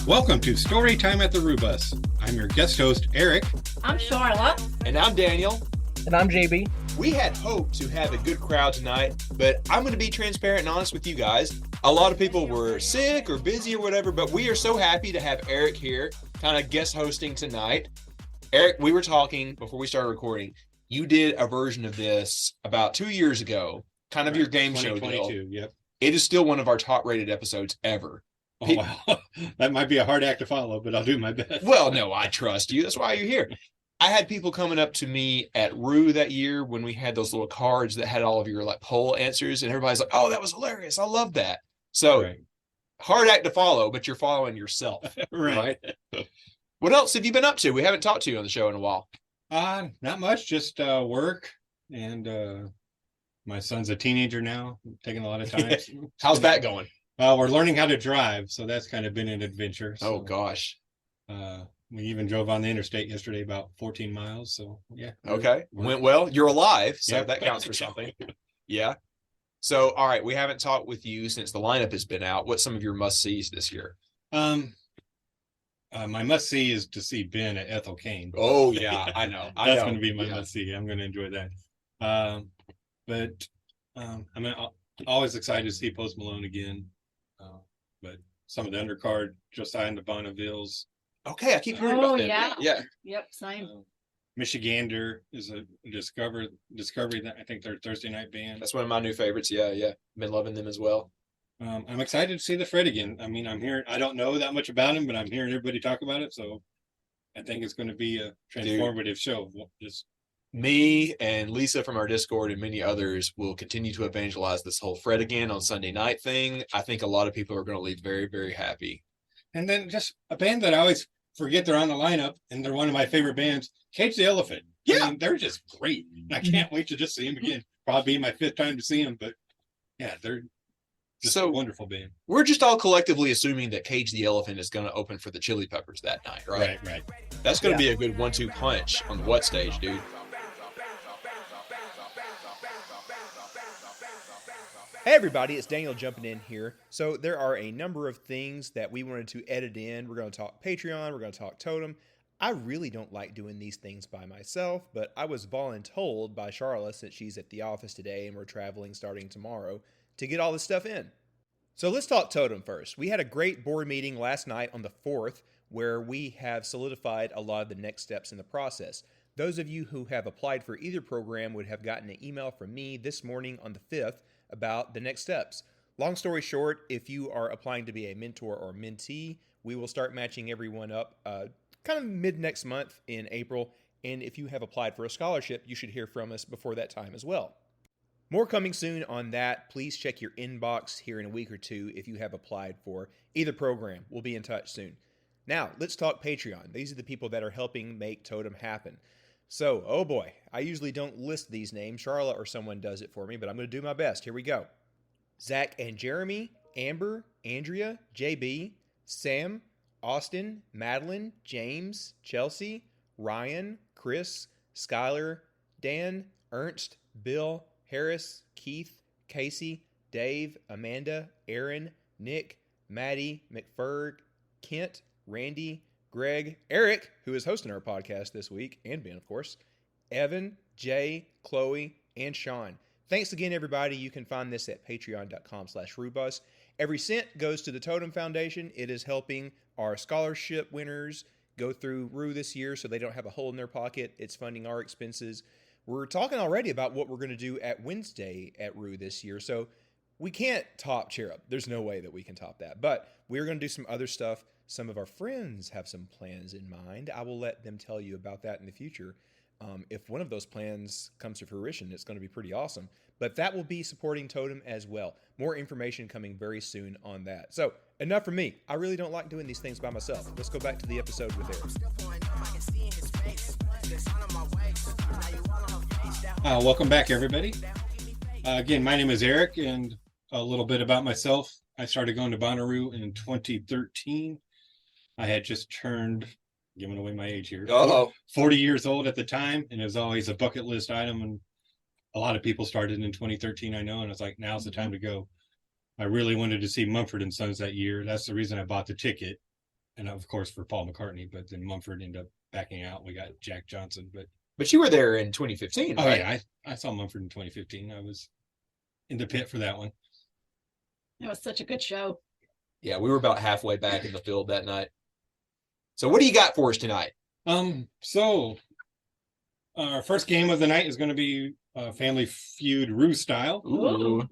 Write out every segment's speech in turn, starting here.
Welcome to Story Time at the Roobus. I'm your guest host, Eric. I'm Sharla. And I'm Daniel. And I'm JB. We had hoped to have a good crowd tonight, but I'm going to be transparent and honest with you guys. A lot of people were sick or busy or whatever, but we are so happy to have Eric here, kind of guest hosting tonight. Eric, we were talking before we started recording. You did a version of this about 2 years ago, kind of your game show deal. Yep. It is still one of our top rated episodes ever. Oh, wow. That might be a hard act to follow, but I'll do my best. Well, no, I trust you. That's why you're here. I had people coming up to me at Roo that year when we had those little cards that had all of your like poll answers, and everybody's like, "Oh, that was hilarious! I love that." So hard act to follow, but you're following yourself, right? What else have you been up to? We haven't talked to you on the show in a while. Not much, just work, and my son's a teenager now, taking a lot of time. How's that going? We're learning how to drive, so that's kind of been an adventure. So, oh gosh. We even drove on the interstate yesterday about 14 miles. So yeah. Okay. Went well. You're alive, so that counts for something. Yeah. So all right, we haven't talked with you since the lineup has been out. What's some of your must-sees this year? My must-see is to see Ben at Ethel Kane. Oh yeah, I know. That's going to be my must-see. I'm going to enjoy that. But I'm always excited to see Post Malone again. But some of the undercard, Josiah and the Bonnevilles. Okay, I keep hearing about that. Yeah. Yeah. Yep, same. Michigander is a discovery that I think they're Thursday night band. That's one of my new favorites. Yeah. Been loving them as well. I'm excited to see the Fred again. I mean, I don't know that much about him, but I'm hearing everybody talk about it. So I think it's going to be a transformative show. Just me and Lisa from our Discord and many others will continue to evangelize this whole Fred again on Sunday night thing. I think a lot of people are going to leave very, very happy. And then just a band that I always forget they're on the lineup, and they're one of my favorite bands, Cage the Elephant. Yeah. I mean, they're just great. I can't wait to just see them again. Probably my 5th time to see them, but yeah, they're just a wonderful band. We're just all collectively assuming that Cage the Elephant is going to open for the Chili Peppers that night, right? Right. That's going to be a good 1-2 punch on the what stage, dude? Hey everybody, it's Daniel jumping in here. So there are a number of things that we wanted to edit in. We're going to talk Patreon, we're going to talk Totem. I really don't like doing these things by myself, but I was voluntold by Sharla, since she's at the office today and we're traveling starting tomorrow, to get all this stuff in. So let's talk Totem first. We had a great board meeting last night on the 4th where we have solidified a lot of the next steps in the process. Those of you who have applied for either program would have gotten an email from me this morning on the 5th about the next steps. Long story short, if you are applying to be a mentor or mentee, we will start matching everyone up kind of mid next month in April. And if you have applied for a scholarship, you should hear from us before that time as well. More coming soon on that. Please check your inbox here in a week or two if you have applied for either program. We'll be in touch soon. Now, let's talk Patreon. These are the people that are helping make Totem happen. So, oh boy, I usually don't list these names. Sharla or someone does it for me, but I'm going to do my best. Here we go. Zach and Jeremy, Amber, Andrea, JB, Sam, Austin, Madeline, James, Chelsea, Ryan, Chris, Skylar, Dan, Ernst, Bill, Harris, Keith, Casey, Dave, Amanda, Aaron, Nick, Maddie, McFerg, Kent, Randy, Greg, Eric, who is hosting our podcast this week, and Ben, of course, Evan, Jay, Chloe, and Sean. Thanks again, everybody. You can find this at patreon.com/Roobus. Every cent goes to the Totem Foundation. It is helping our scholarship winners go through Roo this year so they don't have a hole in their pocket. It's funding our expenses. We're talking already about what we're going to do at Wednesday at Roo this year, so we can't top Cherub. There's no way that we can top that, but we're going to do some other stuff. Some of our friends have some plans in mind. I will let them tell you about that in the future. If one of those plans comes to fruition, it's going to be pretty awesome. But that will be supporting Totem as well. More information coming very soon on that. So, enough from me. I really don't like doing these things by myself. Let's go back to the episode with Eric. Welcome back, everybody. Again, my name is Eric, and a little bit about myself. I started going to Bonnaroo in 2013. I had just turned, giving away my age here, 40 years old at the time, and it was always a bucket list item. And a lot of people started in 2013, I know, and it's like, now's the time to go. I really wanted to see Mumford and Sons that year. That's the reason I bought the ticket. And of course for Paul McCartney, but then Mumford ended up backing out. We got Jack Johnson, But you were there in 2015, oh right? yeah, I saw Mumford in 2015. I was in the pit for that one. It was such a good show. Yeah, we were about halfway back in the field that night. So what do you got for us tonight? So our first game of the night is going to be Family Feud Roo style. Ooh.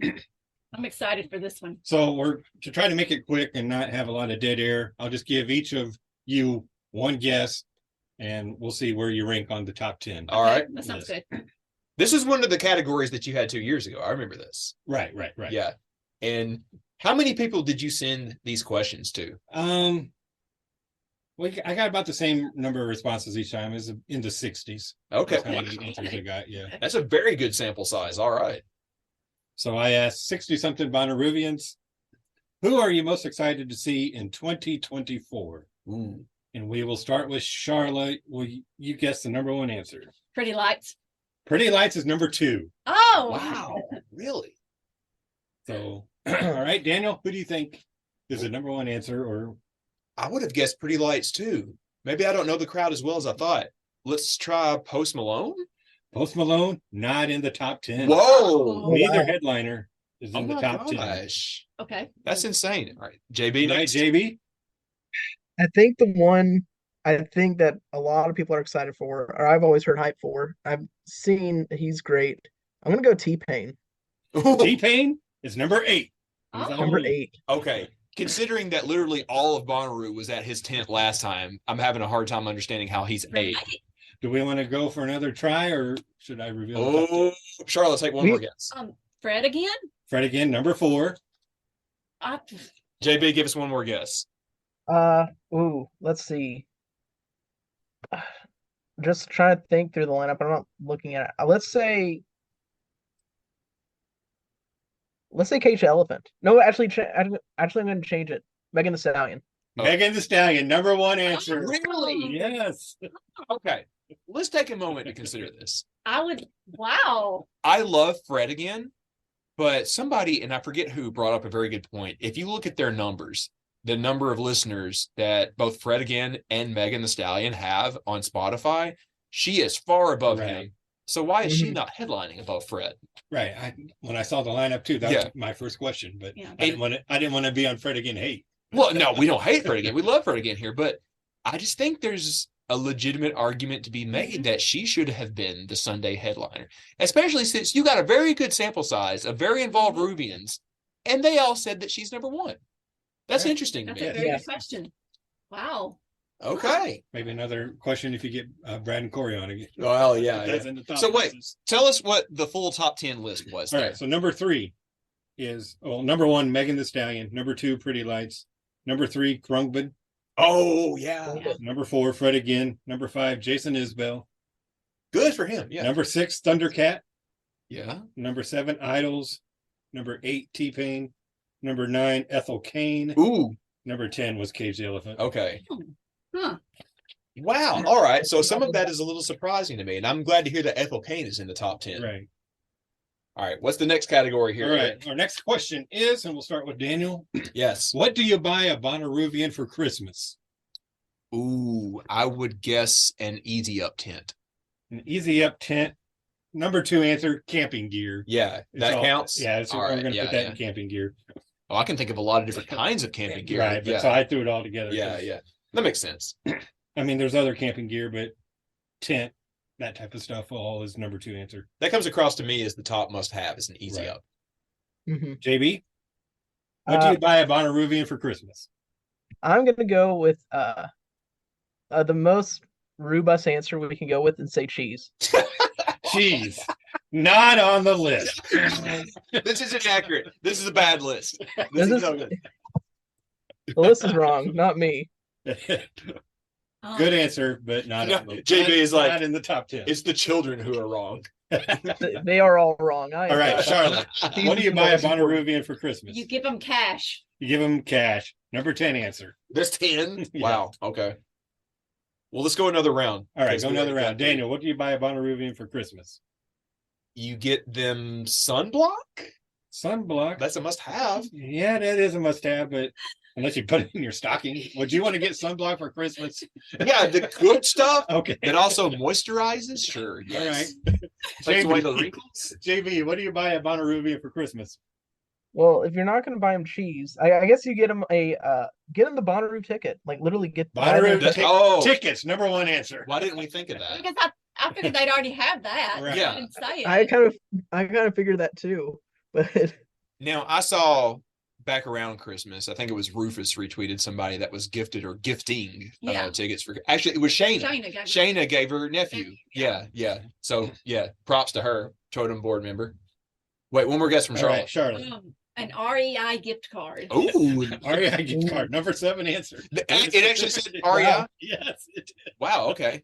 I'm excited for this one. So we're to try to make it quick and not have a lot of dead air. I'll just give each of you one guess, and we'll see where you rank on the top 10. All right. That sounds Yes. good. This is one of the categories that you had 2 years ago. I remember this. Right. Yeah. And how many people did you send these questions to? Well, I got about the same number of responses each time, is in the 60s. Okay. That's how many answers I got. Yeah. That's a very good sample size. All right. So I asked 60-something Bonnaroovians, who are you most excited to see in 2024? Ooh. And we will start with Sharla. Will you guess the number one answer? Pretty lights. Pretty Lights is number 2. Oh, Wow. Really? So, all right, Daniel, who do you think is the number one answer? Or I would have guessed Pretty Lights too. Maybe I don't know the crowd as well as I thought. Let's try Post Malone. Post Malone, not in the top 10. Whoa. Neither Wow. headliner is in the my top 10. gosh. Okay. That's insane. All right. JB Right, next. JB? I think the one I think that a lot of people are excited for, or I've always heard hype for, I've seen he's great. I'm gonna go T-Pain, T-Pain is number 8. He's Oh. on number the lead. 8. Okay. Considering that literally all of Bonnaroo was at his tent last time, I'm having a hard time understanding how he's 8. Do we want to go for another try, or should I reveal the top 10? Oh, Charlotte, take one more guess. Fred again? Fred again, number 4. JB, give us one more guess. Let's see. Just trying to think through the lineup. I'm not looking at it. Let's say Cage the Elephant. No, actually, I'm going to change it. Megan Thee Stallion. Oh. Megan Thee Stallion, number 1 answer. Really? Yes. Okay. Let's take a moment to consider this. Wow. I love Fred again, but somebody, and I forget who, brought up a very good point. If you look at their numbers, the number of listeners that both Fred again and Megan Thee Stallion have on Spotify, she is far above Right. him. So why is she Mhm. not headlining above Fred? Right. When I saw the lineup too, that Yeah. was my first question, but Yeah. I didn't want to be on Fred again hate. Well, no, we don't hate Fred again. We love Fred again here, but I just think there's a legitimate argument to be made that she should have been the Sunday headliner, especially since you got a very good sample size of very involved Roovians, and they all said that she's number 1. That's Right. interesting to That's a me. very Yeah. good question. Wow. Okay. Maybe another question if you get Brad and Corey on again. Well, yeah. That's in the top So wait, lists. tell us what the full top 10 list was. All there. right. So number 3 is number 1, Megan Thee Stallion. Number 2, Pretty Lights. Number 3, Krungbin. Oh, yeah. Yeah. Number 4, Fred again. Number 5, Jason Isbell. Good for him. Yeah. Number 6, Thundercat. Yeah. Number 7, Idols. Number 8, T-Pain. Number 9, Ethel Kane. Ooh. Number 10 was Cage the Elephant. Okay. Huh. Wow. All right. So some of that is a little surprising to me, and I'm glad to hear that Ethel Kane is in the top 10. Right. All right. What's the next category here? All right. Our next question is, and we'll start with Daniel. Yes. What do you buy a Bonnaroovian for Christmas? Ooh, I would guess an Easy Up tent. An easy up tent. Number 2 answer, camping gear. Yeah, It's that all- counts. Yeah, so All we're right, going to yeah, put that yeah. in camping gear. Oh, I can think of a lot of different kinds of camping gear. Right. But Yeah. so I threw it all together. Yeah. 'cause, Yeah. That makes sense. I mean, there's other camping gear, but tent, that type of stuff, all is number 2 answer. That comes across to me as the top must have is an Easy Right. Up. Mhm. JB, what do you buy a Bonnaroovian for Christmas? I'm gonna go with the most robust answer we can go with and say cheese. Cheese. Not on the list. This isn't accurate. This is a bad list. This is- no good. The list is wrong, not me. Good Um, answer, but not. No, on the- JB is like- not in the top 10. It's the children who are wrong. They are all wrong. All right, Charlotte. Cheese What do is you the buy a most important. Bonnaroovian for Christmas? You give them cash. You give them cash. Number 10 answer. There's 10. Yeah. Wow. Okay. Well, let's go another round. All right, Because go we another already round. got three. Daniel, what do you buy a Bonnaroovian for Christmas? You get them sunblock? Sunblock. That's a must-have. Yeah, that is a must-have, but unless you put it in your stocking. Would you want to get sunblock for Christmas? Yeah, the good stuff Okay. that also moisturizes. Sure. Yes. All right. Takes away the wrinkles. JB, what do you buy at Bonnaroo for Christmas? Well, if you're not going to buy him cheese, I guess you get him get him the Bonnaroo ticket. Like literally get Bonnaroo That- ti- oh. tickets, number one answer. Why didn't we think of that? Because I figured they'd already have that. Right. Yeah. I didn't say it. I kind of figured that too, but Now, I saw back around Christmas, I think it was Rufus retweeted somebody that was gifted or gifting Yeah. tickets for. Actually, it was Shayna. Shayna Shayna gave her nephew. Yeah, yeah. So, yeah, props to her, totem board member. Wait, one more guess from All right, Charlotte. Charlotte. An REI gift card. Ooh, REI gift card, number 7 answer. it actually said REI. Yes, it did. Wow. Okay.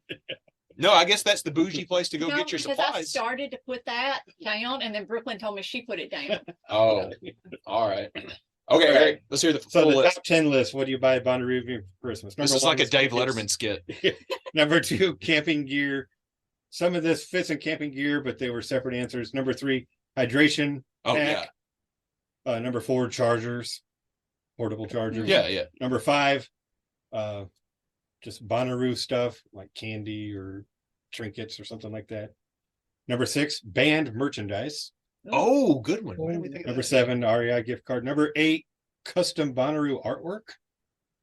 No, I guess that's the bougie place to go No, get your because I supplies. started to put that down, and then Brooklyn told me she put it down. Oh, all right. Okay, Eric, let's hear the So full the list. top 10 list, what do you buy at Bonnaroo for Christmas? This Number is one like a was Dave tickets. Letterman skit. Number 2, camping gear. Some of this fits in camping gear, but they were separate answers. Number 3, hydration. Oh, pack. yeah. Number 4, chargers, portable chargers. Yeah, yeah. Number 5, just Bonnaroo stuff like candy or trinkets or something like that. Number 6, band merchandise. Oh, good one. Why didn't we think of Number that? 7, REI gift card. Number 8, custom Bonnaroo artwork.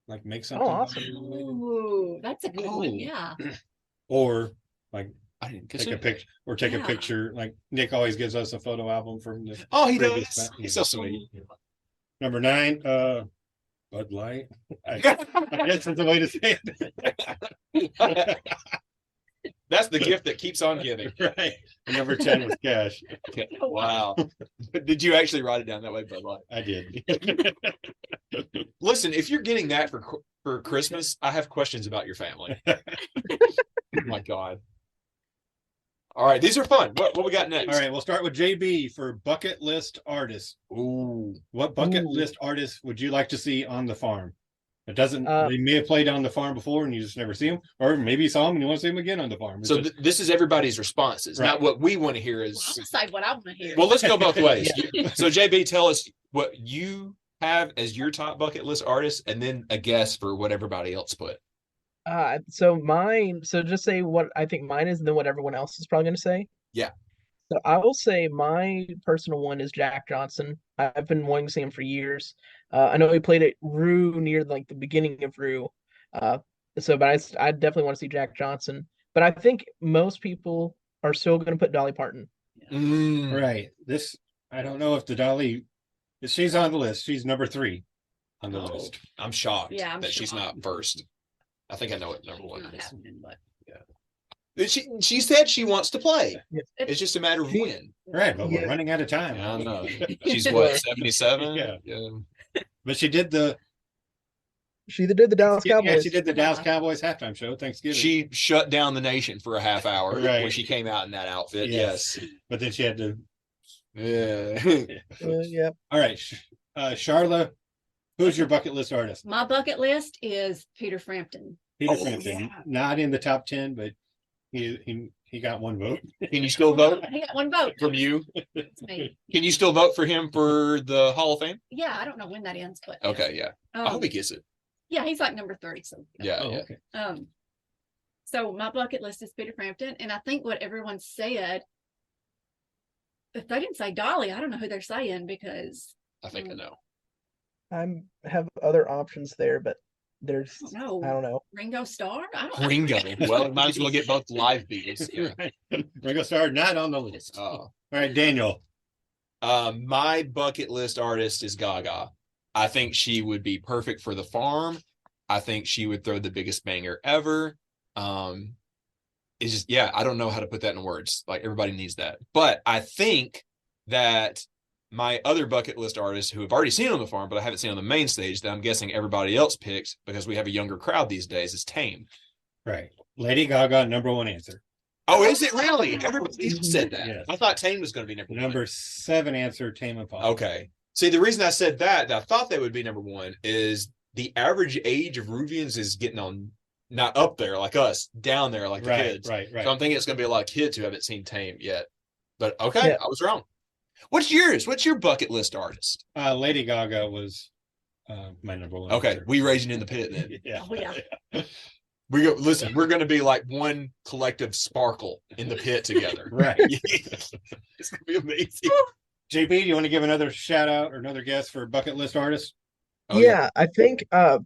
Like make something. awesome. Bonnaroo related. Ooh, that's a good Oh. one. Yeah. Or like I didn't take consider. a picture or take a Yeah. picture. Like Nick always gives us a photo album from the Oh, he previous does. ba- He's so sweet. Number 9, Bud Light. I guess that's the way to say it. That's the gift that keeps on giving. Right. And number 10 was cash. Wow. Did you actually write it down that way, Bud Light? I did. Listen, if you're getting that for Christmas, I have questions about your family. Oh my God. All right, these are fun. What we got next? All right, we'll start with JB for bucket list artists. Ooh. What bucket Ooh. list artists would you like to see on the farm? It doesn't. Uh, They may have played on the farm before, and you just never see them, or maybe you saw them and you want to see them again on the farm. It's So just- this is everybody's responses, Right. not what we want to hear. Well, Is I'm gonna say what I want to hear. well, let's go both ways. So JB, tell us what you have as your top bucket list artist, and then a guess for what everybody else put. So just say what I think mine is, and then what everyone else is probably going to say. Yeah. So I will say my personal one is Jack Johnson. I've been wanting to see him for years. I know he played at Rue near like the beginning of Rue. But I definitely want to see Jack Johnson. But I think most people are still going to put Dolly Parton. Mm. right. This I don't know if the Dolly. She's on the list. She's number 3 on the Oh, list. I'm shocked Yeah, I'm that she's not shocked. first. I think I know what number It's one not is. happening, but She said she wants to play. Yes. It's just a matter of when. Right, but we're Yeah. running out of time. I don't know. She's what, 77? Yeah. But she did the She did the Dallas yeah, Cowboys. she did the Dallas Cowboys halftime show Thanksgiving. She shut down the nation for a half hour Right. when she came out in that outfit. Yes. Yes. but then she had to. Yeah. Yeah. All right, Sharla, who's your bucket list artist? my bucket list is Peter Frampton. Peter Oh, Frampton, yeah. not in the top 10, but he got one vote. Can you still vote He got one vote. from you? It's me. Can you still vote for him for the Hall of Fame? Yeah, I don't know when that ends, but Okay, yeah. I hope he gets it. yeah, he's like number 30. So Yeah, Oh, yeah. okay. So my bucket list is Peter Frampton, and I think what everyone said, if they didn't say Dolly, I don't know who they're saying because I think I know. I have other options there, but there's I don't know. I don't know. Ringo Starr. I don't know. Ringo. Well, might as well get both live beats. Yeah. Right. Ringo Starr not on the list. All right, Daniel. My bucket list artist is Gaga. I think she would be perfect for the farm. I think she would throw the biggest banger ever. It's just, yeah, I don't know how to put that in words. Like, everybody needs that. But I think that my other bucket list artists who have already seen on the farm, but I haven't seen on the main stage, that I'm guessing everybody else picked because we have a younger crowd these days, is Tame. Right. Lady Gaga, number 1 answer. Oh, is it really? Everybody said that. Yes. I thought Tame was going to be number one. Number 7 answer, Tame Impala. Okay. See, the reason I said that I thought that would be number 1 is the average age of Roovians is getting on, not up there like us, down there like the Right, kids. right. So I'm thinking it's going to be a lot of kids who haven't seen Tame yet. But okay, Yeah. I was wrong. What's yours? What's your bucket list artist? Lady Gaga was my number one. Okay, answer. we raising in the pit then. Yeah. Oh, yeah. We go. Listen, we're going to be like one collective sparkle in the pit together. Right. It's going to be amazing. JP, do you want to give another shout out or another guess for bucket list artists? Oh, yeah, I think I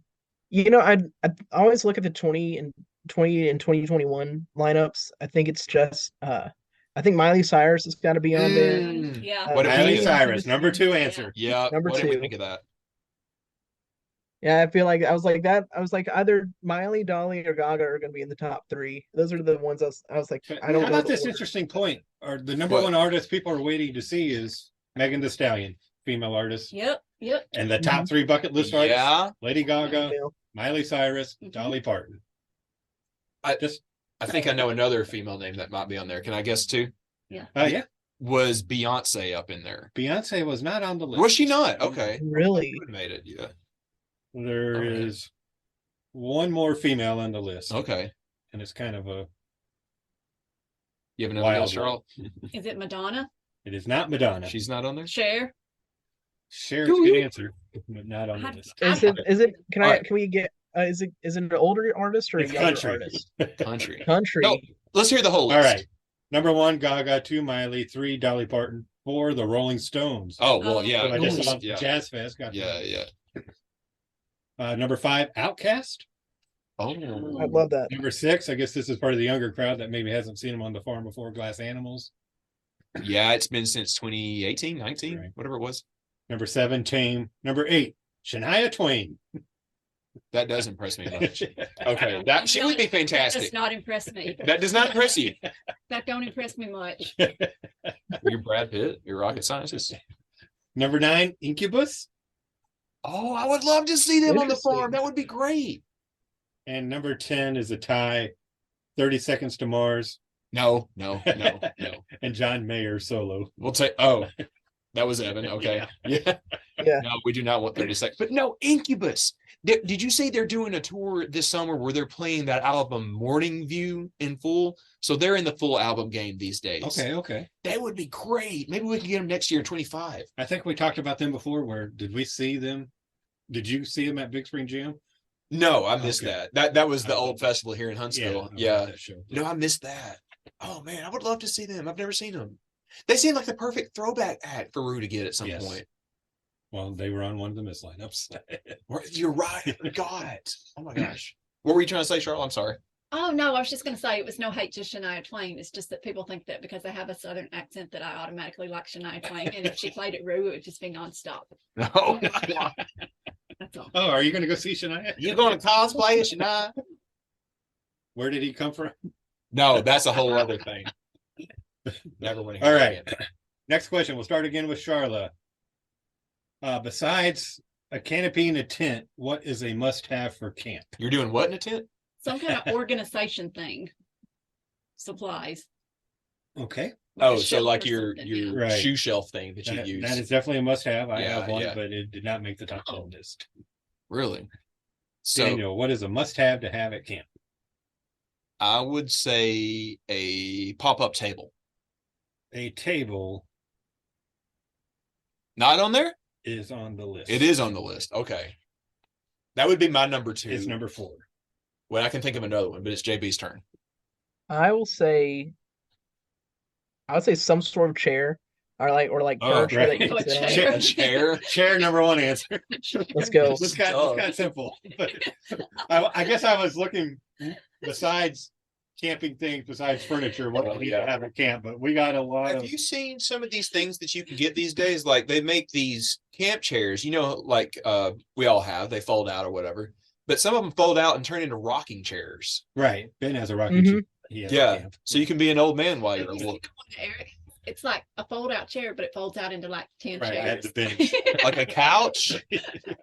always look at the 2020 and 2021 lineups. I think it's just I think Miley Cyrus has got to be on there. Mm. Yeah. What did we Miley think of that? Cyrus, number 2 answer. Yeah. Number What did we 2. think of that? Yeah, I feel like I was like either Miley, Dolly, or Gaga are going to be in the top 3. Those are the ones I was like, I don't How know about the this order. interesting point? Or the number What? one artist people are waiting to see is Megan Thee Stallion, female artist. Yep. And the top 3 bucket list artists: Yeah. Lady Gaga, Female. Miley Cyrus, Mhm. Dolly Parton. I Just think I know another female name that might be on there. Can I guess too? yeah, Was Beyonce up in there? Beyonce was not on the list. Was she not? Okay. Really? Would have made it. Yeah. There All right. is one more female on the list, Okay. and it's kind of a You have another wild guess, Charlotte? Is it Madonna? It is not Madonna. She's not on there. Cher? Cher's a good answer, but not on the I- list. Is it can All right. can we get is it an older artist or It's a younger country. artist? Country. Country. No. Let's hear the whole list. All right. Number 1, Gaga. 2, Miley. 3, Dolly Parton. 4, the Rolling Stones. Oh well, Oh. yeah. So I just saw yeah. Jazz Fest. Got Yeah. Yeah. Number 5, Outkast. Oh. I love that. Number 6, I guess this is part of the younger crowd that maybe hasn't seen them on the farm before. Glass Animals. Yeah, it's been since 2018, 19, Right. whatever it was. Number 7, Tame. Number 8, Shania Twain. That does impress me much. Okay, that she would be That fantastic. does not impress me. That does not impress you. That don't impress me much. You're Brad Pitt. You're rocket scientist. Number 9, Incubus. Oh, I would love to see them on the Interesting. farm. That would be great. And number 10 is a tie. 30 Seconds to Mars. No. And John Mayer solo. We'll take. Oh, that was Evan. Okay. Yeah. Yeah. No, we do not want 30 seconds. But no, Incubus. Did you say they're doing a tour this summer where they're playing that album Morning View in full? So they're in the full album game these days. Okay. That would be great. Maybe we can get them next year, 25. I think we talked about them before. Did we see them? Did you see them at Big Spring Jam? No, I missed Okay. that was the Okay. old festival here in I Huntsville. went Yeah. to that show. No, I missed that. Oh man, I would love to see them. I've never seen them. They seem like the perfect throwback act for Rue to get at some Yes. point. Well, they were on one of the Miss lineups. You're right. I forgot. Oh my gosh. What were you trying to say, Charlotte? I'm sorry. Oh no, I was just gonna say it was no hate to Shania Twain. It's just that people think that because I have a southern accent that I automatically like Shania Twain. And if she played at Rue, it would just be nonstop. No. That's all. Oh, are you going to go see Shania? You going to cosplay as Shania? Where did he come from? No, that's a whole other thing. Never want to hear All that right. again. Next question. We'll start again with Sharla. Besides a canopy and a tent, what is a must-have for camp? You're doing what in a tent? Some kind of organization thing. Supplies. Okay. like a Oh, so shelf like or your something, yeah. Right. shoe shelf thing that you That use. is definitely a must-have. I Yeah, have one, yeah. but it did not make the top 10 list. Really? So Daniel, what is a must-have to have at camp? I would say a pop-up table. A table Not on there? is on the list. It is on the list. Okay. That would be my number 2. It's number 4. Well, I can think of another one, but it's JB's turn. I would say some sort of chair or like Oh, furniture that right. you can Oh, a sit on. chair. A chair. Chair number 1 answer. Let's go. This got Oh. simple. I guess I was looking besides camping things, besides furniture, what do we have at camp? But we got a lot Have of you seen some of these things that you can get these days? Like they make these camp chairs, like we all have, they fold out or whatever. But some of them fold out and turn into rocking chairs. right. Ben has a rocking Mhm. chair. He has at Yeah. camp. So you can be an old man while you're You see little, the one, Eric? It's like a fold-out chair, but it folds out into like 10 Right, I had chairs. the bench. like a couch.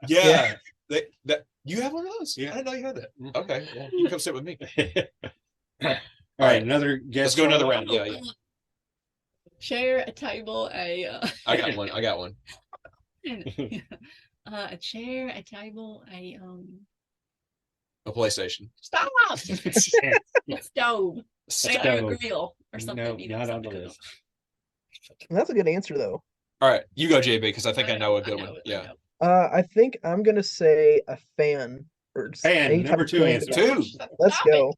Yeah. That you have one of those? Yeah. I didn't know you had that. Mhm. Okay. Well, you can come sit with me. All right, another guess. Let's go another round. Yeah, yeah. Chair, a table, I got one. a chair, a table, A PlayStation. stop, a stove, maybe a Stove. grill or something. No, you know, not on something the to list. That's a good answer though. All right, you go, JB, because I think I know a good know one. it, Yeah. I think I'm gonna say a fan or Fan, any number type of two fan answer. Two. Let's Stop go.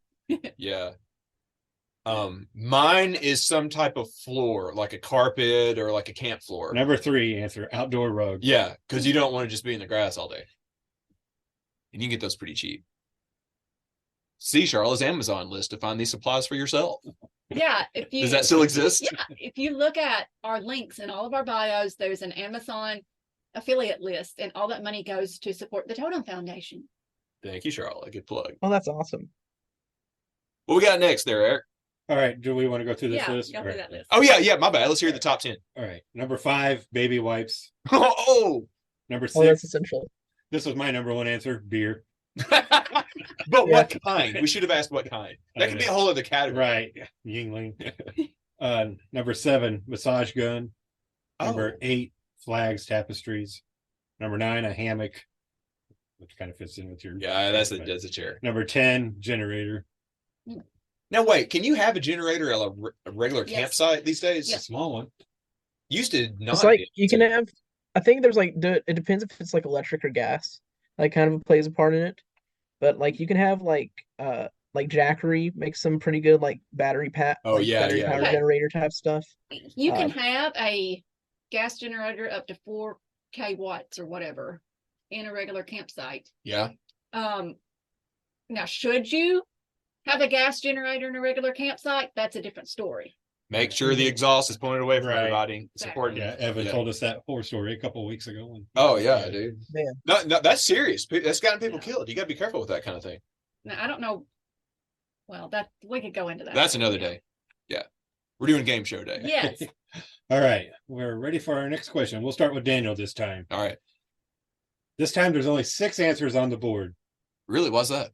Yeah. Mine is some type of floor, like a carpet or like a camp floor. Number 3 answer, outdoor rug. Yeah, because you don't want to just be in the grass all day. And you can get those pretty cheap. See Sharla's Amazon list to find these supplies for yourself. Yeah, if you Does that still exist? Yeah, if you look at our links in all of our bios, there's an Amazon affiliate list, and all that money goes to support the Totem Foundation. Thank you, Sharla. Good plug. Oh, that's awesome. What we got next there, Eric? All right, do we want to go through this Yeah, list? go All through right. that list. Oh, yeah, my bad. Let's hear the top 10. All right, number 5, baby wipes. Oh, Number Oh, that's 6, essential. this was my number 1 answer, beer. but what kind? We should have asked what kind. That could be a whole other category. Right, Yingling. Number 7, massage gun. Number 8, flags, tapestries. Number 9, a hammock, which kind of fits in with your. Yeah, that's a chair. Number 10, generator. Now, wait, can you have a generator at a regular Yes. campsite these days? It's a small one. Used to not. It's like be you able can to. have. I think there's like it depends if it's like electric or gas. Like kind of plays a part in it. But like you can have like Jackery makes some pretty good like battery Oh, like yeah, battery yeah, power yeah. generator type stuff. You can have a gas generator up to 4K watts or whatever in a regular campsite. Yeah. Now, should you have a gas generator in a regular campsite? That's a different story. Make sure the exhaust is pointed away from Right. everybody. It's important. Yeah, Evan Yeah. told us that horror story a couple of weeks ago. And Oh, yeah, dude. Man. No, that's serious. That's gotten people Yeah. killed. You got to be careful with that kind of thing. Now, I don't know. Well, that we could go into that. That's another day. Yeah. We're doing game show day. Yes. All right, we're ready for our next question. We'll start with Daniel this time. All right. This time there's only 6 answers on the board. Really? What's that?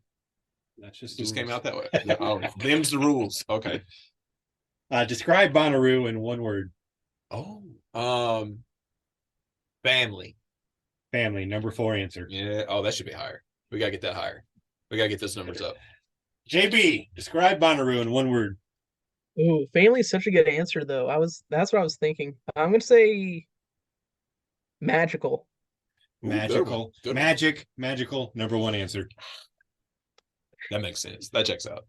That's just Just the came rules. out that way. Oh, them's the rules. Okay. Describe Bonnaroo in 1 word. Oh, family. Family, number 4 answer. Yeah. Oh, that should be higher. We gotta get that higher. We gotta get those numbers up. JB, describe Bonnaroo in 1 word. Ooh, family is such a good answer though. That's what I was thinking. I'm gonna say magical. Ooh, good one. Magical. Good one. Magical, number 1 answer. That makes sense. That checks out.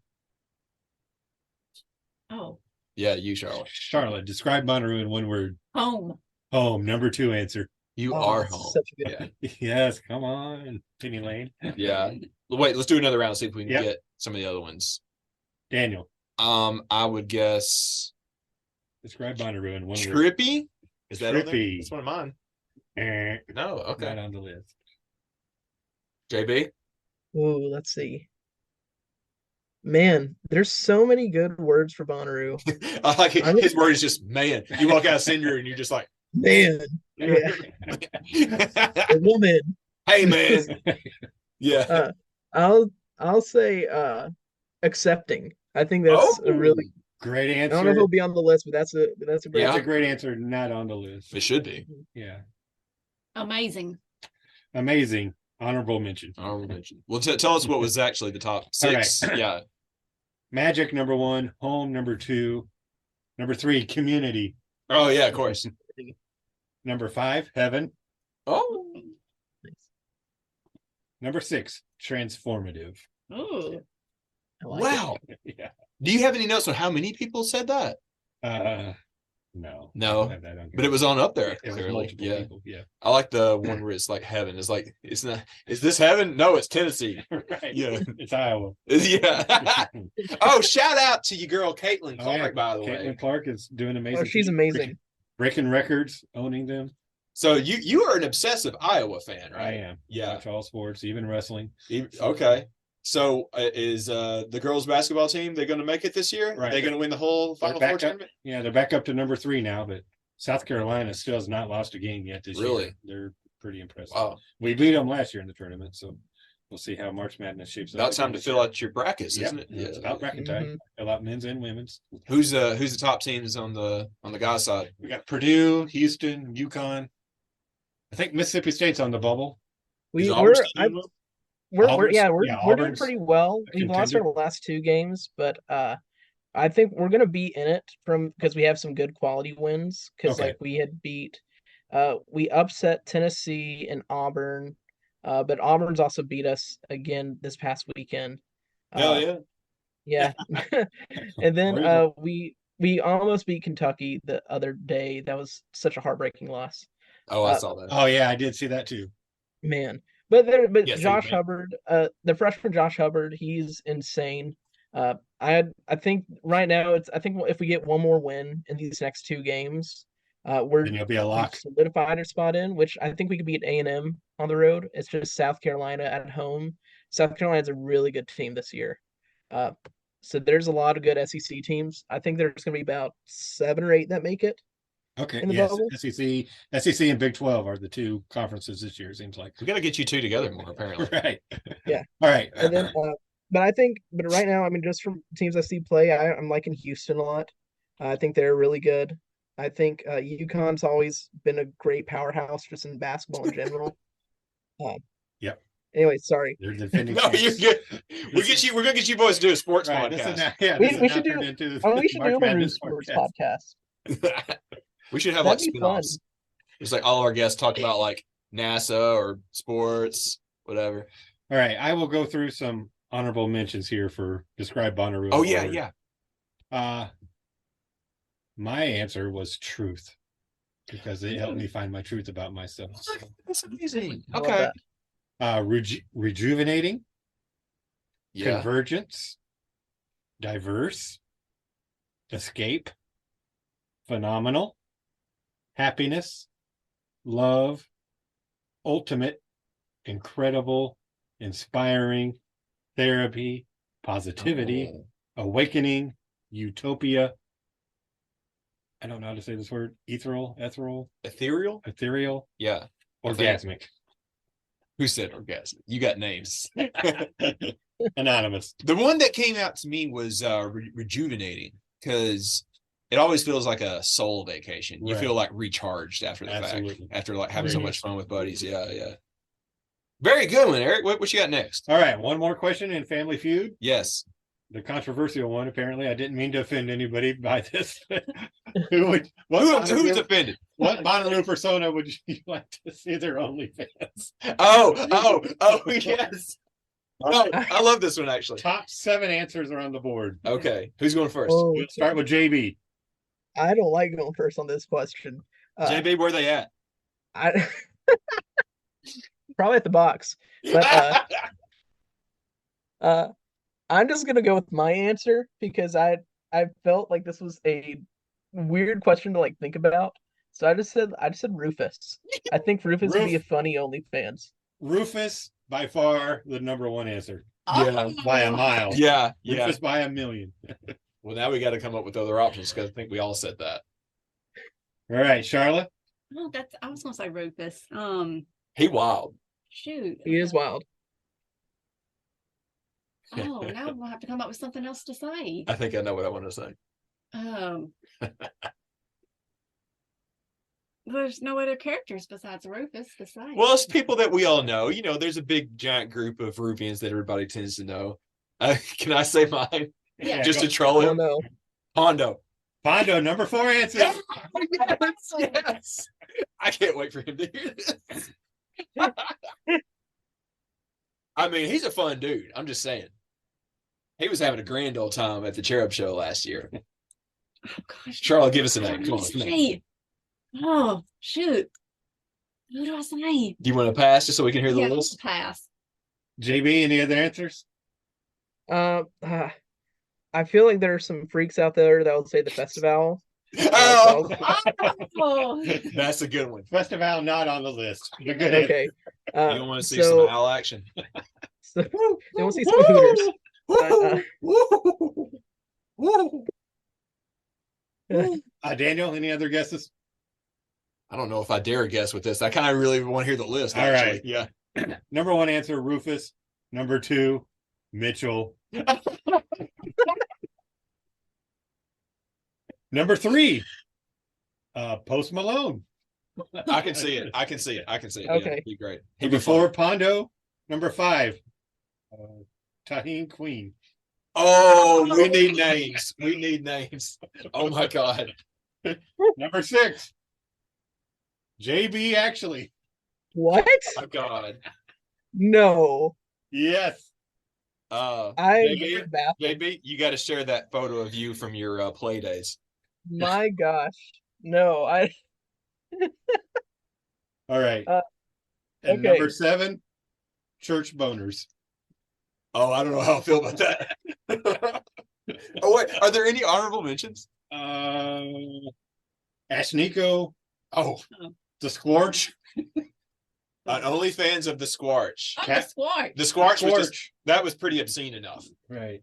Oh, Yeah, you, Charlotte. Charlotte, describe Bonnaroo in 1 word. home. Home, number 2 answer. You Oh, are that's home. such a good Yeah. Yes, come on, Penny Lane. Yeah. Wait, let's do another round. See if we can Yep. get some of the other ones. Daniel, I would guess describe Bonnaroo in 1 word. trippy. Is that on there? Trippy. That's one of mine. Eh, No, Not okay. on the list. JB. Ooh, let's see. Man, there's so many good words for Bonnaroo. I like it. I'm- His word is just man. You walk out of senior and you're just like, Man, yeah, a woman. hey man. Yeah. I'll say accepting. I think that's a really. Great I answer. don't know if it'll be on the list, but that's a great. That's Yeah. a great answer. Not on the list. It should be. Yeah. Amazing. Amazing. Honorable mention. Honorable mention. Well, tell us what was actually the top 6. Yeah. Magic, number 1. Home, number 2. Number 3, community. Oh yeah, of course. Number 5, heaven. Oh. Number 6, transformative. Ooh. I like it. Wow. Yeah. Do you have any notes on how many people said that? No. No, I don't have that on But here. it was on up there. It was Clearly. multiple Yeah. people. Yeah. I like the one where it's like heaven. It's like it's not. Is this heaven? No, it's Tennessee. Right. Yeah. It's Iowa. Yeah. Oh, shout out to your girl Caitlin Oh, Clark, yeah. by the way. Caitlin Clark is doing amazing. Oh, she's amazing. Breaking records, owning them. So you are an obsessive Iowa fan, right? I am. Yeah. Watch all sports, even wrestling. Okay. So is the girls basketball team, they're going to make it this year? Right. They're going to win the whole They're Final back Four up. tournament? Yeah, they're back up to number 3 now, but South Carolina still has not lost a game yet this Really? year. They're pretty impressive. Wow. We beat them last year in the tournament, so we'll see how March Madness shapes up. About time to fill out your brackets, Yep. isn't it? It's about bracket time. Mhm. Fill out men's and women's. Who's the top teams on the guys side? We got Purdue, Houston, UConn. I think Mississippi State's on the bubble. Is We're Auburn still in the- we're Auburn's- yeah we're yeah, we're doing Auburn's pretty well. a We've lost our contender. last 2 games, but I think we're gonna be in it because we have some good quality wins. Because Okay. like we had beat We upset Tennessee and Auburn, but Auburn's also beat us again this past weekend. Hell yeah. Yeah. And then Brutal. we almost beat Kentucky the other day. That was such a heartbreaking loss. Oh, I saw that. Oh yeah, I did see that too. Man. But Yes, Josh man. Hubbard, the freshman Josh Hubbard, he's insane. I think right now I think if we get one more win in these next two games, Then you'll be a we've lock. solidified our spot in, which I think we could beat A&M on the road. It's just South Carolina at home. South Carolina's a really good team this year. Uh, so there's a lot of good SEC teams. I think there's going to be about 7 or 8 that make it Okay. in the Yes. bubble. SEC and Big 12 are the two conferences this year, it seems like. We got to get you two together more, apparently. Right. Yeah. All right. And then, but right now, I mean, just from teams I see play, I'm liking Houston a lot. I think they're really good. I think UConn's always been a great powerhouse just in basketball in general. Yep. Anyway, sorry. They're defending No, champs. you're good. We're gonna get you boys to do a sports Right. This is podcast. now, yeah, We- this is we now should do- turned into We should March do a Maroon Madness Sports podcast. podcast. We should have That'd like be fun. spin-offs. It's like all our guests talk about like NASA or sports, whatever. All right. I will go through some honorable mentions here for describe Bonnaroo. Oh yeah. My answer was truth because it helped me find my truth about myself. That's amazing. I love Okay. that. Rejuvenating, Yeah. convergence, diverse, escape, phenomenal, happiness, love, ultimate, incredible, inspiring, therapy, positivity, Oh. awakening, utopia. I don't know how to say this word. Ethereal, Ethereal? ethereal, Yeah. orgasmic, Who said orgasm? You got names. anonymous. The one that came out to me was rejuvenating because it always feels like a soul vacation. You Right. feel like recharged after the Absolutely. fact, after like having so Agreed. much fun with buddies. Yeah. Very good one, Eric. What you got next? All right, one more question in Family Feud. Yes. The controversial one. Apparently, I didn't mean to offend anybody by this. Who Who's Bonnaroo, offended? what Bonnaroo persona would you like to see their OnlyFans? Oh, yes. No, I love this one actually. Top 7 answers are on the board. Okay. Who's going first? Oh, We'll start with JB. I don't like going first on this question. JB, where they at? I probably at the box, but I'm just gonna go with my answer because I felt like this was a weird question to like think about. So I just said Rufus. I think Rufus would be a funny OnlyFans. Rufus, by far the number one answer. Yeah. By a mile. Yeah. Rufus by a million. Well, now we got to come up with other options because I think we all said that. All right, Sharla. Oh, I was gonna say Rufus. He wild. Shoot. He is wild. Oh, now I'm gonna have to come up with something else to say. I think I know what I want to say. There's no other characters besides Rufus to say. Well, it's people that we all know. You know, there's a big giant group of Roovians that everybody tends to know. Can I say mine? Yeah. Just go. to troll Oh him? no. Pondo. Pondo, number 4 answer. Yes. I can't wait for him to hear this. I mean, he's a fun dude. I'm just saying. He was having a grand old time at the Cherub Show last year. Oh, gosh. Charlotte, give us a name. Come on. Say. Oh, shoot. Who do I say? Do you want to pass just so we can hear the Yeah, list? pass. JB, any other answers? I feel like there are some freaks out there that would say the festival. Oh, Oh, that's a good one. Festival not on the list. But good Okay. You don't want to see so, some owl action. so they want to see some Hooters. Daniel, any other guesses? I don't know if I dare guess with this. I kind of really want to hear the list. All Actually. right. Yeah. Number 1 answer, Rufus. Number 2, Mitchell. Number 3, Post Malone. I can see it. I can see it. Okay. Yeah, it'd be great. He'd Number be 4, fun. Pondo. Number 5, Tahine Queen. Oh, we need names. We need names. Oh my God. Number 6, JB, actually. What? My God. No. Yes. Uh, I'm JB, baffled. JB, you got to share that photo of you from your play days. My gosh. No, All right. Uh, And okay. number 7, church boners. Oh, I don't know how I feel about that. Oh wait, are there any honorable mentions? Ash Nico, Oh, the Squarch. on OnlyFans of the Squarch. Oh, the squad. The Squarch was just, Squarch. that was pretty obscene enough. Right.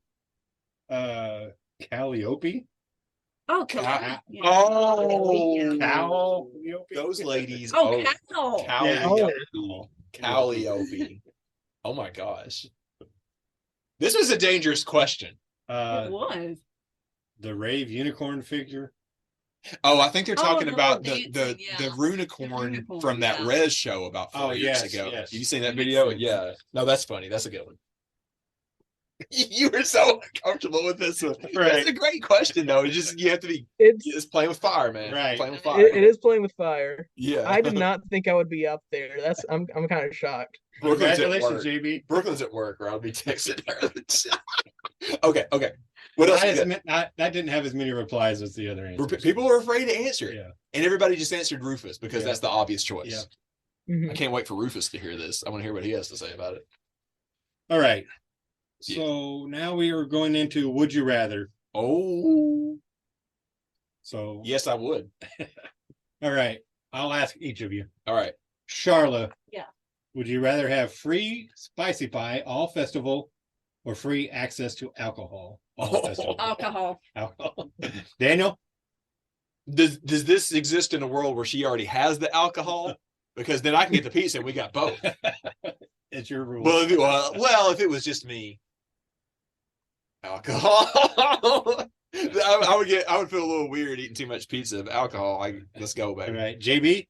Calliope. Oh, Cow- yeah. Oh, Calliope. those ladies. Oh, cow. Calliope. Calliope. Oh my gosh. This was a dangerous question. It was. The Rave unicorn figure. Oh, I think they're talking the about little the dancing, the yeah. Runicorn The Runicorn, from that yeah. Rez show about 4 years yes, ago. yes. You seen that That makes video? sense. Yeah. No, that's funny. That's a good one. You were so comfortable with this one. Right. That's a great question, though. It's just you have to be It's just playing with fire, man. Right. Playing with fire. it is playing with fire. Yeah. I did not think I would be up there. I'm kind of shocked. Brooklyn's at Congratulations, work. JB. Brooklyn's at work, or I'll be texting her. Okay. What else? That didn't have as many replies as the other answers. People were afraid to answer it. Yeah. And everybody just answered Rufus because Yeah. that's the obvious choice. Yeah. Mhm. I can't wait for Rufus to hear this. I want to hear what he has to say about it. All right. Yeah. So now we are going into Would You Rather. Oh, So, yes, I would. all right. I'll ask each of you. All right. Sharla. Yeah. Would you rather have free spicy pie all festival or free access to alcohol all festival? Alcohol. Alcohol. Daniel? Does this exist in a world where she already has the alcohol? Because then I can get the pizza and we got both. It's your rule. Well, if it was just me, alcohol. I would feel a little weird eating too much pizza of alcohol. Let's go, all baby. right. JB?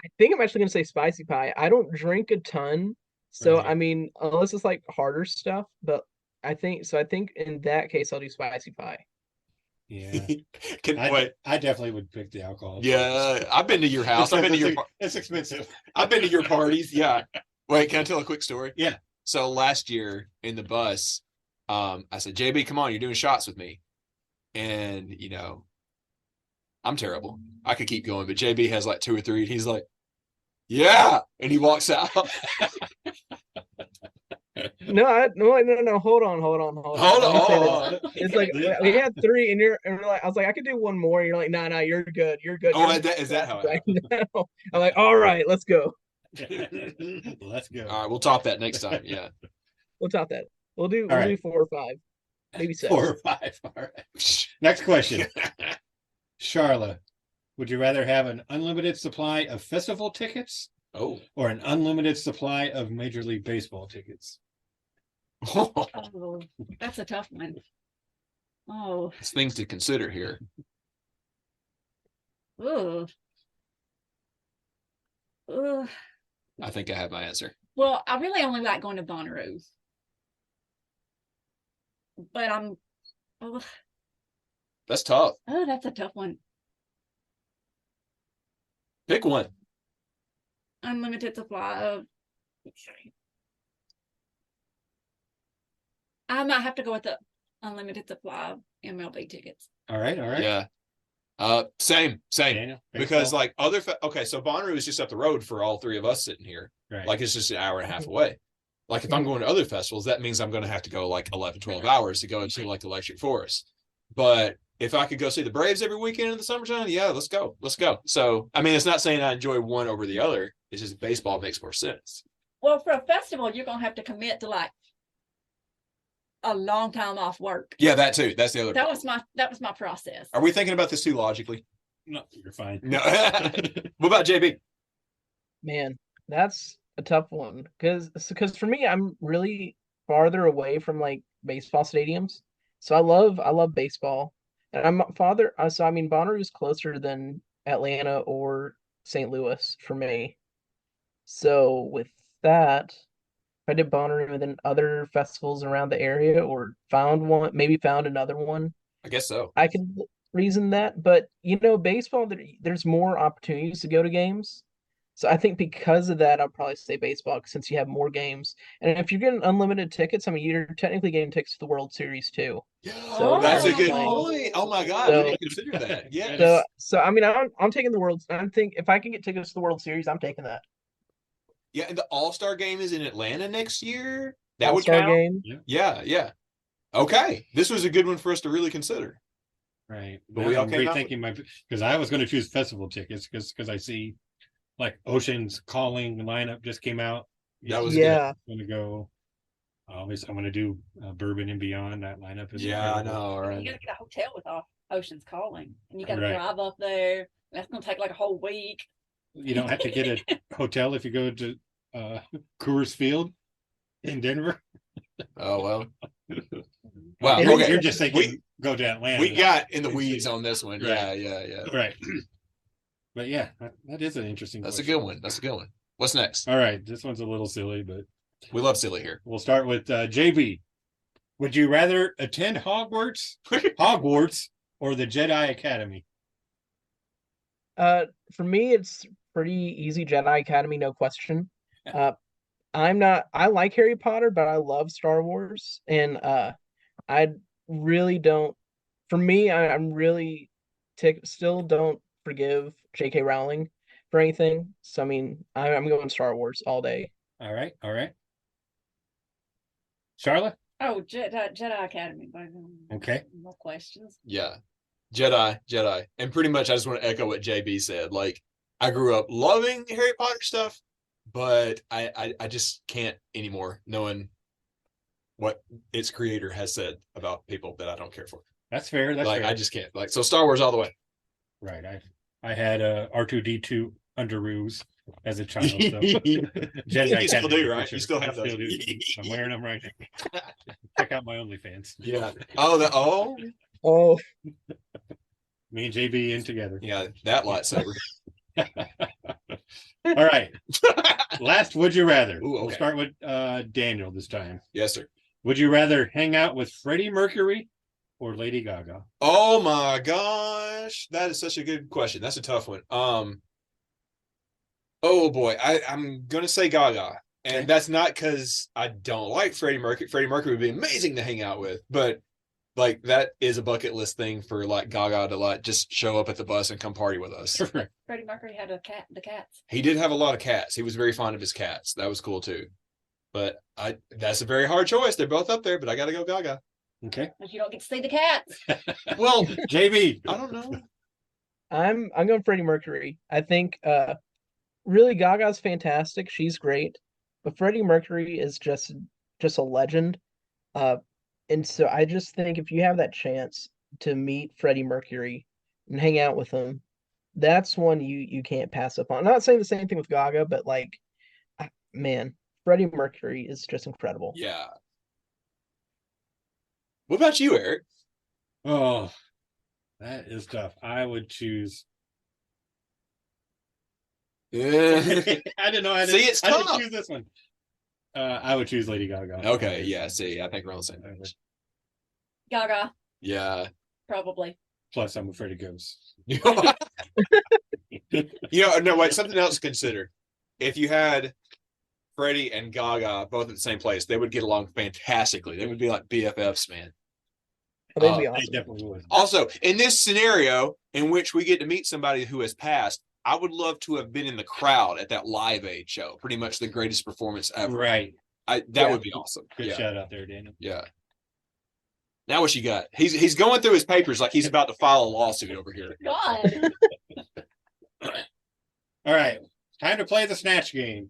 I think I'm actually gonna say spicy pie. I don't drink a ton, so Right. I mean, unless it's like harder stuff. But I think in that case, I'll do spicy pie. Yeah. Wait. I definitely would pick the alcohol. Yeah, I've been to your house. I've been to your. It's expensive. I've been to your parties. Yeah. Wait, can I tell a quick story? Yeah. So last year in the bus, I said, JB, come on, you're doing shots with me. And, I'm terrible. I could keep going, but JB has like 2 or 3. And he's like, yeah. And he walks out. No. Hold on. Hold Let me say this. on. It's like we had 3, and you're like, I was like, I could do one more. And you're like, nah, you're good. You're good. Oh, You're is that how it right now. I'm like, all right, let's go. Let's go. All right, we'll top that next time. Yeah. We'll top that. We'll do All right. 4 or 5, maybe 7. 4 or 5. All right. Next question. Sharla, would you rather have an unlimited supply of festival tickets Oh. or an unlimited supply of Major League Baseball tickets? Oh, that's a tough one. Oh, There's things to consider here. ugh. Ugh. I think I have my answer. Well, I really only like going to Bonnaroo. But oh, That's tough. that's a tough one. Pick one. Unlimited supply of. I might have to go with the unlimited supply of MLB tickets. All right. Yeah. Same. Daniel, Because baseball? like okay, so Bonnaroo is just up the road for all 3 of us sitting here. Right. Like it's just an hour and a half away. Like if I'm going to other festivals, that means I'm going to have to go like 11, 12 hours to go and see like the Electric Forest. But if I could go see the Braves every weekend in the summertime, yeah, let's go. So, I mean, it's not saying I enjoy one over the other. It's just baseball makes more sense. Well, for a festival, you're gonna have to commit to like a long time off work. Yeah, that too. That's the other. That was my process. Are we thinking about this too logically? No, you're fine. No. What about JB? Man, that's a tough one because for me, I'm really farther away from like baseball stadiums. So I love baseball, and So I mean, Bonnaroo is closer than Atlanta or St. Louis for me. So with that, if I did Bonnaroo and then other festivals around the area, or found another one, I guess so. I can reason that, but baseball, there's more opportunities to go to games. So I think because of that, I'll probably say baseball since you have more games. And if you're getting unlimited tickets, I mean, you're technically getting tickets to the World Series too. So That's a that's good playing. point. Oh my God, So- we didn't consider that. Yeah. So I mean, I'm taking the World. I think if I can get tickets to the World Series, I'm taking that. Yeah, and the All-Star game is in Atlanta next year. That would All-Star count. game. Yeah, yeah. Okay, this was a good one for us to really consider. Right. But Now we all I'm came out rethinking my because I was going to choose festival tickets because I see like Ocean's Calling lineup just came out. That was Yeah. I'm going to go. Obviously, I'm going to do Bourbon and Beyond. That lineup is Yeah, I incredible. know. You Right? gotta get a hotel with Ocean's Calling, and you gotta Right. drive up there. That's gonna take like a whole week. You don't have to get a hotel if you go to Coors Field in Denver. Oh well. Wow. It is- Okay. You're just thinking go to Atlanta. We got in the weeds on this one. Yeah, Right. yeah. right. But yeah, that is an interesting. That's a question. good one. That's a good one. What's next? All right, this one's a little silly, but We love silly here. we'll start with JB. Would you rather attend Hogwarts, or the Jedi Academy? For me, it's pretty easy. Jedi Academy, no question. I like Harry Potter, but I love Star Wars, and I really don't. For me, I'm really still don't forgive J.K. Rowling for anything. So I mean, I'm going Star Wars all day. All right. Sharla? Oh, Jedi Academy. Okay. No questions. Yeah. Jedi. And pretty much I just want to echo what JB said. Like, I grew up loving Harry Potter stuff, but I just can't anymore, knowing what its creator has said about people that I don't care for. That's fair. That's Like, fair. I just can't. Like, so Star Wars all the way. Right. I had R2D2 underoos as a child. So. Jedi You still Academy, do, for right? sure. You still have I those. do. I'm wearing them right now. Check out my OnlyFans. Yeah. Oh, Oh, Me and JB in together. yeah, that lightsaber. All right. Last would you rather? Ooh, We'll okay. start with Daniel this time. Yes, sir. Would you rather hang out with Freddie Mercury or Lady Gaga? Oh my gosh, that is such a good question. That's a tough one. Oh boy, I'm gonna say Gaga, and that's not because I don't like Freddie Mercury. Freddie Mercury would be amazing to hang out with, but like that is a bucket list thing for like Gaga to like just show up at the bus and come party with us. Freddie Mercury had the cats. He did have a lot of cats. He was very fond of his cats. That was cool too. But that's a very hard choice. They're both up there, but I gotta go Gaga. Okay. But you don't get to see the cats. Well, JB. I don't know. I'm going Freddie Mercury. I think really Gaga's fantastic. She's great, but Freddie Mercury is just a legend. And so I just think if you have that chance to meet Freddie Mercury and hang out with him, that's one you can't pass up on. I'm not saying the same thing with Gaga, but like, man, Freddie Mercury is just incredible. Yeah. What about you, Eric? Oh, that is tough. I would choose. Yeah. I didn't know. I See, didn't, it's I didn't tough. choose this one. I would choose Lady Gaga. Okay, yeah, see, I think we're on the same page. Gaga, Yeah. probably. Plus, I'm afraid of ghosts. No, wait, something else to consider. If you had Freddie and Gaga both at the same place, they would get along fantastically. They would be like BFFs, man. They'd be They awesome. definitely would. Also, in this scenario in which we get to meet somebody who has passed, I would love to have been in the crowd at that Live Aid show. Pretty much the greatest performance ever. Right. That would be awesome. Good Yeah. shout out there, Daniel. Yeah. Now what you got? He's going through his papers like he's about to file a lawsuit over here. God. All right. Time to play the Snatch game.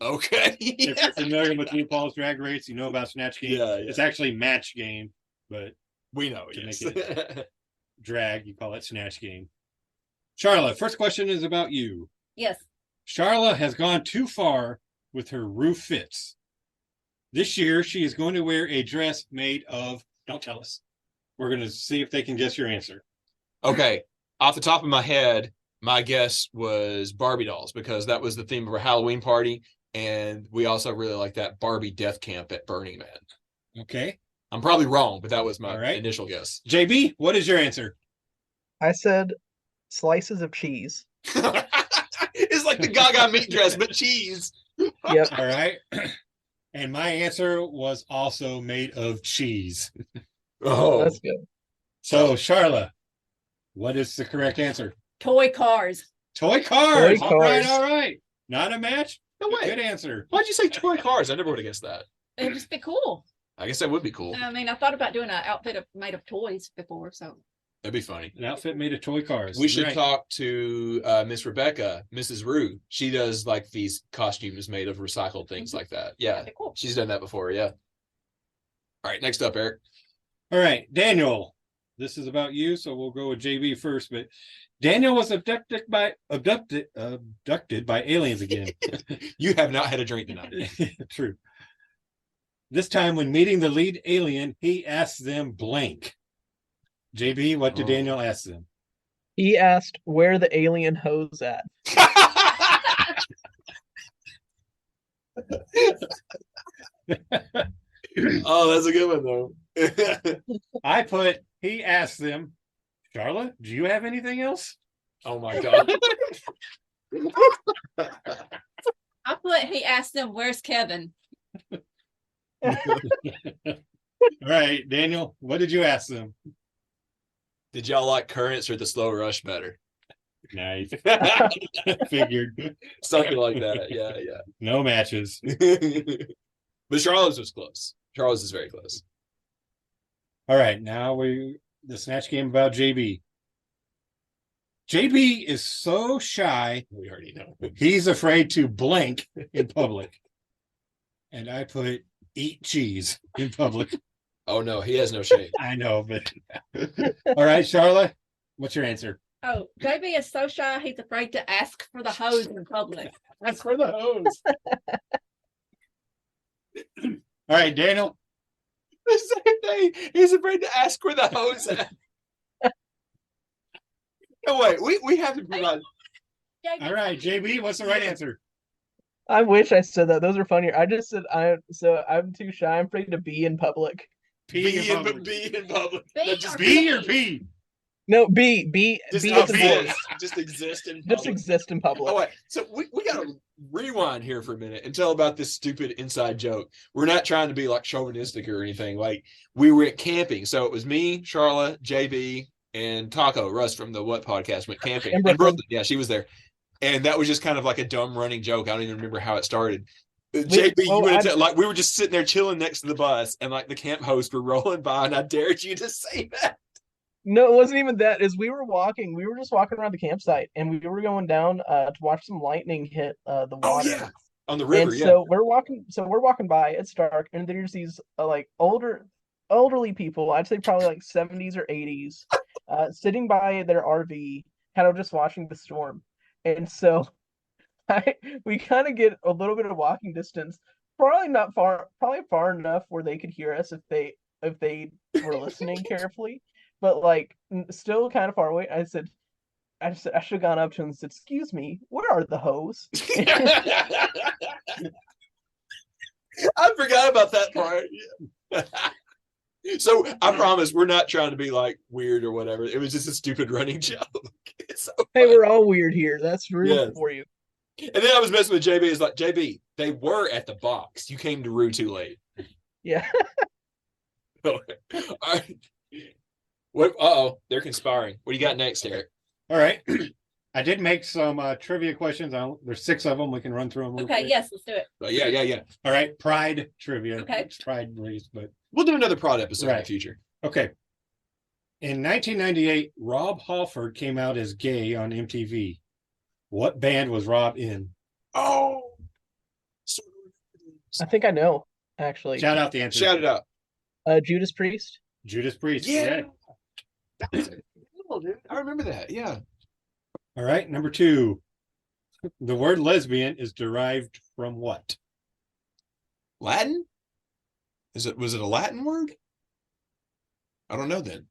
Okay. If you're familiar with RuPaul's Drag Race, you know about Snatch game. Yeah. It's actually Match Game, but We know, To yes. make drag, you call it Snatch Game. Charlotte, first question is about you. Yes. Sharla has gone too far with her roof fits. This year, she is going to wear a dress made of, don't tell us. We're going to see if they can guess your answer. Okay. Off the top of my head, my guess was Barbie dolls because that was the theme of our Halloween party. And we also really like that Barbie death camp at Burning Man. Okay. I'm probably wrong, but that was my All right. initial guess. JB, what is your answer? I said slices of cheese. It's like the Gaga meat dress, but cheese. Yep. All right. And my answer was also made of cheese. Oh, That's good. So, Sharla, what is the correct answer? Toy cars. Toy cars. Toy All right, cars. all right. Not a match? no way. Good answer. Why'd you say toy cars? I never would have guessed that. It'd just be cool. I guess that would be cool. I mean, I thought about doing an outfit made of toys before, so. That'd be funny. An outfit made of toy cars. We should Right. talk to Miss Rebecca, Mrs. Rue. She does like these costumes made of recycled things like that. Yeah, That'd be cool. she's done that before. Yeah. All right, next up, Eric. All right, Daniel. This is about you, so we'll go with JB first. But Daniel was abducted by aliens again. You have not had a drink tonight. True. This time, when meeting the lead alien, he asked them blank. JB, what did Oh. Daniel ask them? He asked where the alien hose at. Oh, that's a good one though. I put, he asked them, Sharla, do you have anything else? Oh my god. I put, he asked them, where's Kevin? All right, Daniel, what did you ask them? Did y'all like Currents or the Slow Rush better? Nice. Figured. Something like that. Yeah, No matches. yeah. But Charlotte's was close. Charlotte's is very close. All right, now the snatch game about JB. JB is so shy, We already know. he's afraid to blink in public. And I put eat cheese in public. Oh no, he has no shame. I know, but all right, Charlotte, what's your answer? Oh, JB is so shy, he's afraid to ask for the hose in public. That's for the hose. All right, Daniel. The same thing. He's afraid to ask where the hose at. No, wait, we have to provide. All right, JB, what's the right answer? I wish I said that. Those are funnier. I just said I'm too shy. I'm afraid to be in public. P in public. Be in public. B No, just or B or P? No, be Just, be oh, as a be. voice. just exist in Just public. exist in public. Oh wait, so we gotta rewind here for a minute and tell about this stupid inside joke. We're not trying to be like chauvinistic or anything. Like we were at camping, so it was me, Sharla, JB, and Taco Russ from the What podcast went camping. And And Brooklyn. Brooklyn, yeah, she was there, and that was just kind of like a dumb running joke. I don't even remember how it started. JB, you would have like we were just sitting there chilling next to the bus, and like the camp hosts were rolling by, and I dared you to say that. No, it wasn't even that. As we were just walking around the campsite, and we were going down to watch some lightning hit the Oh water. yeah, on the river. And Yeah. so we're walking by. It's dark, and there's these like elderly people. I'd say probably like 70s or 80s, sitting by their RV, kind of just watching the storm. And so we kind of get a little bit of walking distance. Probably far enough where they could hear us if they were listening carefully. But like still kind of far away. I should have gone up to him and said, "Excuse me, where are the hose?" I forgot about that part. Yeah. So I promise we're not trying to be like weird or whatever. It was just a stupid running joke. It's so Hey, funny. we're all weird here. That's rude Yes. for you. And then I was messing with JB. It's like, JB, they were at the box. You came to Rue too late. Yeah. All right. What? They're conspiring. What do you got next, Eric? All right. I did make some trivia questions. There's 6 of them. We can run through them. real Okay, quick. yes, let's do it. Yeah. All right. Pride trivia. Okay. It's Pride race, but We'll do another prod episode in the Right. future. okay. In 1998, Rob Halford came out as gay on MTV. What band was Rob in? Oh. I think I know, actually. Shout out the answer. Shout it out. Judas Priest. Judas Priest. Yeah. correct. That was cool, dude. I remember that. Yeah. All right. Number 2. The word lesbian is derived from what? Latin? Was it a Latin word? I don't know then.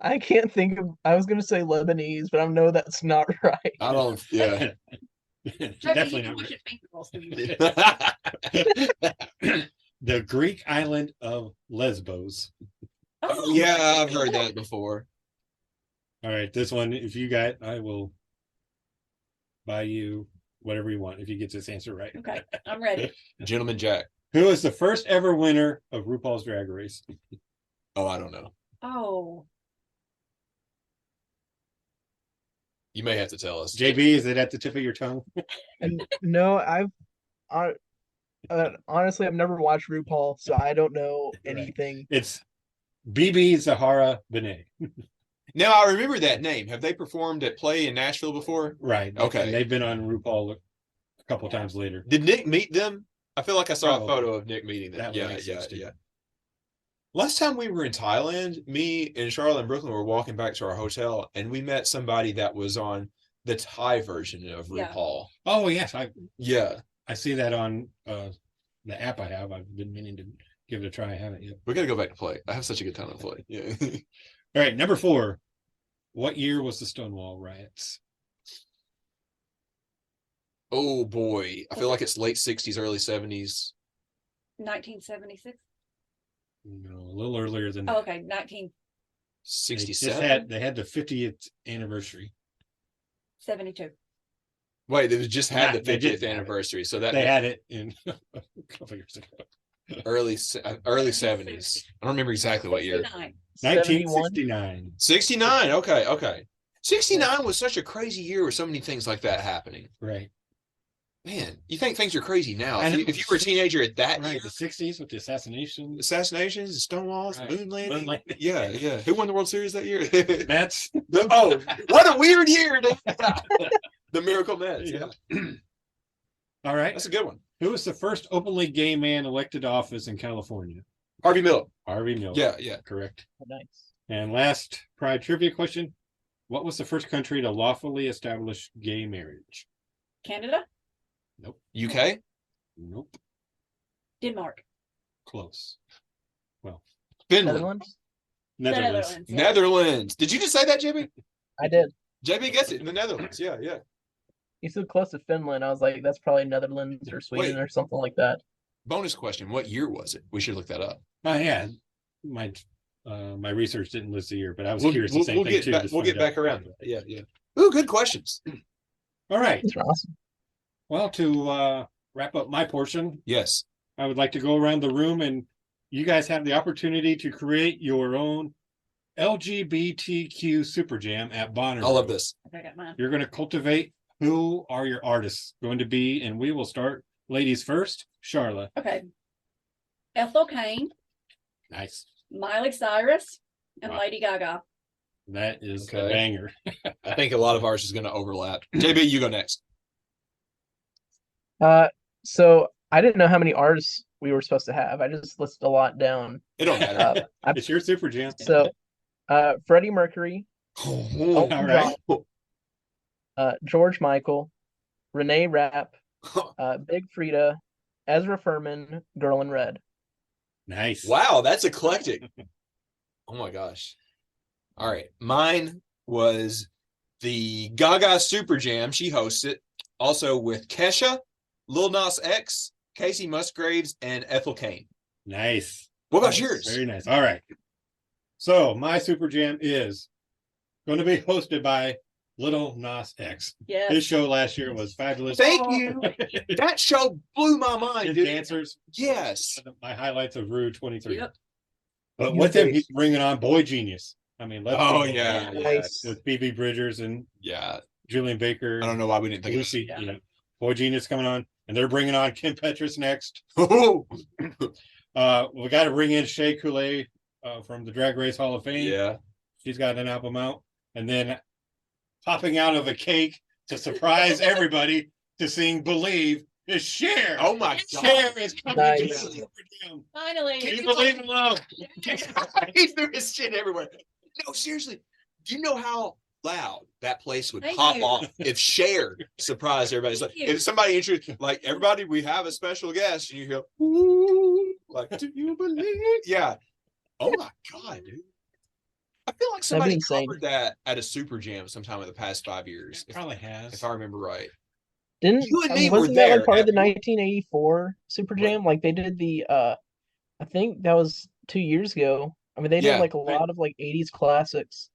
I can't think of. I was gonna say Lebanese, but I know that's not right. I don't. Yeah. Definitely you not. can watch it, Fingerballs. the Greek island of Lesbos. Oh, Yeah, I've heard that before. All right, this one, if you got, I will buy you whatever you want if you get this answer right. Okay, I'm ready. Gentleman Jack. Who is the first ever winner of RuPaul's Drag Race? Oh, I don't know. Oh, You may have to tell us. JB, is it at the tip of your tongue? And no, honestly, I've never watched RuPaul, so I don't know Right. anything. It's BB Zahara Benet. Now I remember that name. Have they performed at Play in Nashville before? Right. Okay. And they've been on RuPaul a couple times later. Did Nick meet them? I feel like I saw Probably. a photo of Nick meeting them. That would Yeah, make yeah, sense, too. yeah. Last time we were in Thailand, me and Sharla and Brooklyn were walking back to our hotel, and we met somebody that was on the Thai version of Yeah. RuPaul. Oh, yes. I Yeah. see that on the app I have. I've been meaning to give it a try. I haven't yet. We got to go back to Play. I have such a good time to Play. Yeah. All right, number 4. What year was the Stonewall riots? Oh, boy. I feel like it's late 60s, early 70s. 1976. No, a little earlier than Oh, that. okay, 1972. 67? They had the 50th anniversary. Wait, they just had Nah, the they 50th didn't have it. anniversary. So that They had it in a couple years ago. early 70s. I don't remember exactly what year. 69. 1969. 69. Okay. 69 was such a crazy year with so many things like that happening. Right. Man, you think things are crazy now. I know. If you were a teenager at that Right. year, The 60s with the assassinations. assassinations, the Stonewalls, Right. moon landing. Moon landing. Yeah. Who won the World Series that year? That's Oh, what a weird year. Dude. The Miracle Mets. Yeah. all right. That's a good one. Who was the first openly gay man elected to office in California? Harvey Milk. Harvey Milk. Yeah. Correct. Nice. And last Pride trivia question. What was the first country to lawfully establish gay marriage? Canada, Nope. UK? Nope. Denmark, Close. Finland. Netherlands? Netherlands. yeah. Netherlands. Did you just say that, JB? I did. JB gets it in the Netherlands. Yeah. You said close to Finland. I was like, that's probably Netherlands or Sweden or something like that. Bonus question. What year was it? We should look that up. Oh yeah. My research didn't list the year, but I was We'll curious the same thing get too. back, just we'll find get back out. around. Yeah. Ooh, good questions. All right. These are awesome. Well, to wrap up my portion, Yes. I would like to go around the room and you guys have the opportunity to create your own LGBTQ super jam at Bonnaroo. I love this. Okay, I got mine. You're going to cultivate who are your artists going to be, and we will start ladies first. Sharla. Okay. Ethel Kane, Nice. Miley Cyrus, and Wow. Lady Gaga. That is a Okay. banger. I think a lot of ours is going to overlap. JB, you go next. So I didn't know how many artists we were supposed to have. I just listed a lot down. It don't matter. It's your super jam. So Freddie Mercury, Oh, All right. George Michael, Renee Rapp, Big Frida, Ezra Furman, Girl in Red. Nice. Wow, that's eclectic. Oh my gosh. All right. Mine was the Gaga Super Jam. She hosts it. Also with Kesha, Lil Nas X, Casey Musgraves, and Ethel Kane. Nice. What about Nice. yours? Very nice. All right. So my super jam is going to be hosted by Little Nas X. Yes. His show last year was fabulous. Thank you. That show blew my mind, His dude. dancers. Yes. My highlights of Rue 23. Yep. But You with him, guys- he's bringing on Boy Genius. I mean, let's Oh, go. yeah. Nice. With Phoebe Bridgers and Yeah. Julian Baker. I don't know why we didn't think Lucy, Yeah. you know, Boy Genius coming on, and they're bringing on Kim Petras next. of it. We got to bring in Shea Coulee from the Drag Race Hall of Fame. Yeah. She's got an album out, and then popping out of a cake to surprise everybody to sing "Believe" is Cher. Oh my God. Cher is coming to the Nice. Super Jam. Finally. Can you believe in love? He threw his shit everywhere. No, seriously. Do you know how loud that place would Thank pop you. off if Cher surprised everybody? It's like Thank you. if somebody introduced, like, everybody, we have a special guest, and you hear, ooh, like, do you believe? Yeah. Oh my God, dude. I feel like somebody insane. covered that at a Super Jam sometime in the past 5 years, Probably has. if I remember right. Didn't You and me were wasn't that there like part of the at- 1984 Super What? Jam? Like they did the I think that was 2 years ago. I mean, they did Yeah, like a right. lot of like 80s classics.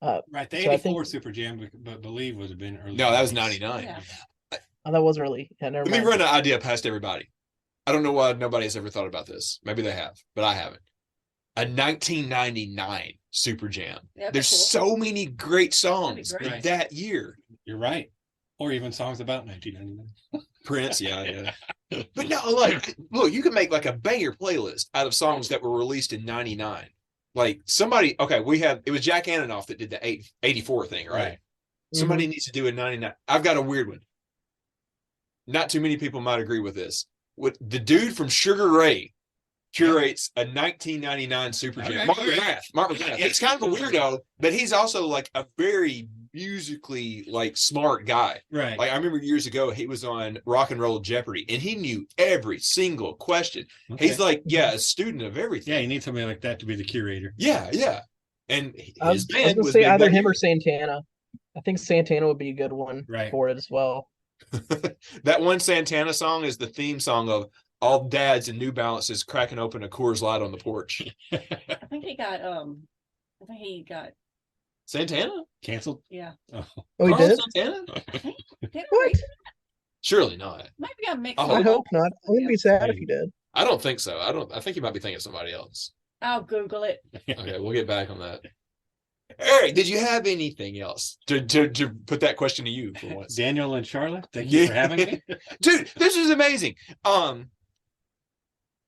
Right. The So I think 84 Super Jam, but believe would have been early. no, that was 90s. 99. Yeah. that wasn't really. Yeah, never Let me mind. run an idea past everybody. I don't know why nobody has ever thought about this. Maybe they have, but I haven't. A 1999 Super Jam. That'd be There's cool. so many great songs great. in that year. You're right. Or even songs about 1999. Prince, yeah. But no, like, look, you can make like a banger playlist out of songs that were released in 99. Like somebody, okay, it was Jack Antonoff that did the 84 thing, right? Right. Somebody needs to do a 99. I've got a weird one. Not too many people might agree with this. What the dude from Sugar Ray curates a 1999 Super Jam. Okay. Mark McGrath. It's kind of a weirdo, but he's also like a very musically like smart guy. Right. Like I remember years ago, he was on Rock and Roll Jeopardy, and he knew every single question. Okay. He's like, yeah, a student of everything. Yeah, you need somebody like that to be the curator. Yeah. And I his was band gonna was say big either that him or year. Santana. I think Santana would be a good one Right. for it as well. That one Santana song is the theme song of all dads in New Balances cracking open a Coors Light on the porch. I think he got Santana? Canceled? yeah. Oh. Oh, he Carlos did? Santana? Did What? Surely not. Maybe got mixed. I I up. hope not. I wouldn't be sad if he did. I don't think so. I think you might be thinking of somebody else. I'll Google it. Okay, we'll get back on that. Eric, did you have anything else to put that question to you for once? Daniel and Sharla, thank you for having me. Dude, this was amazing.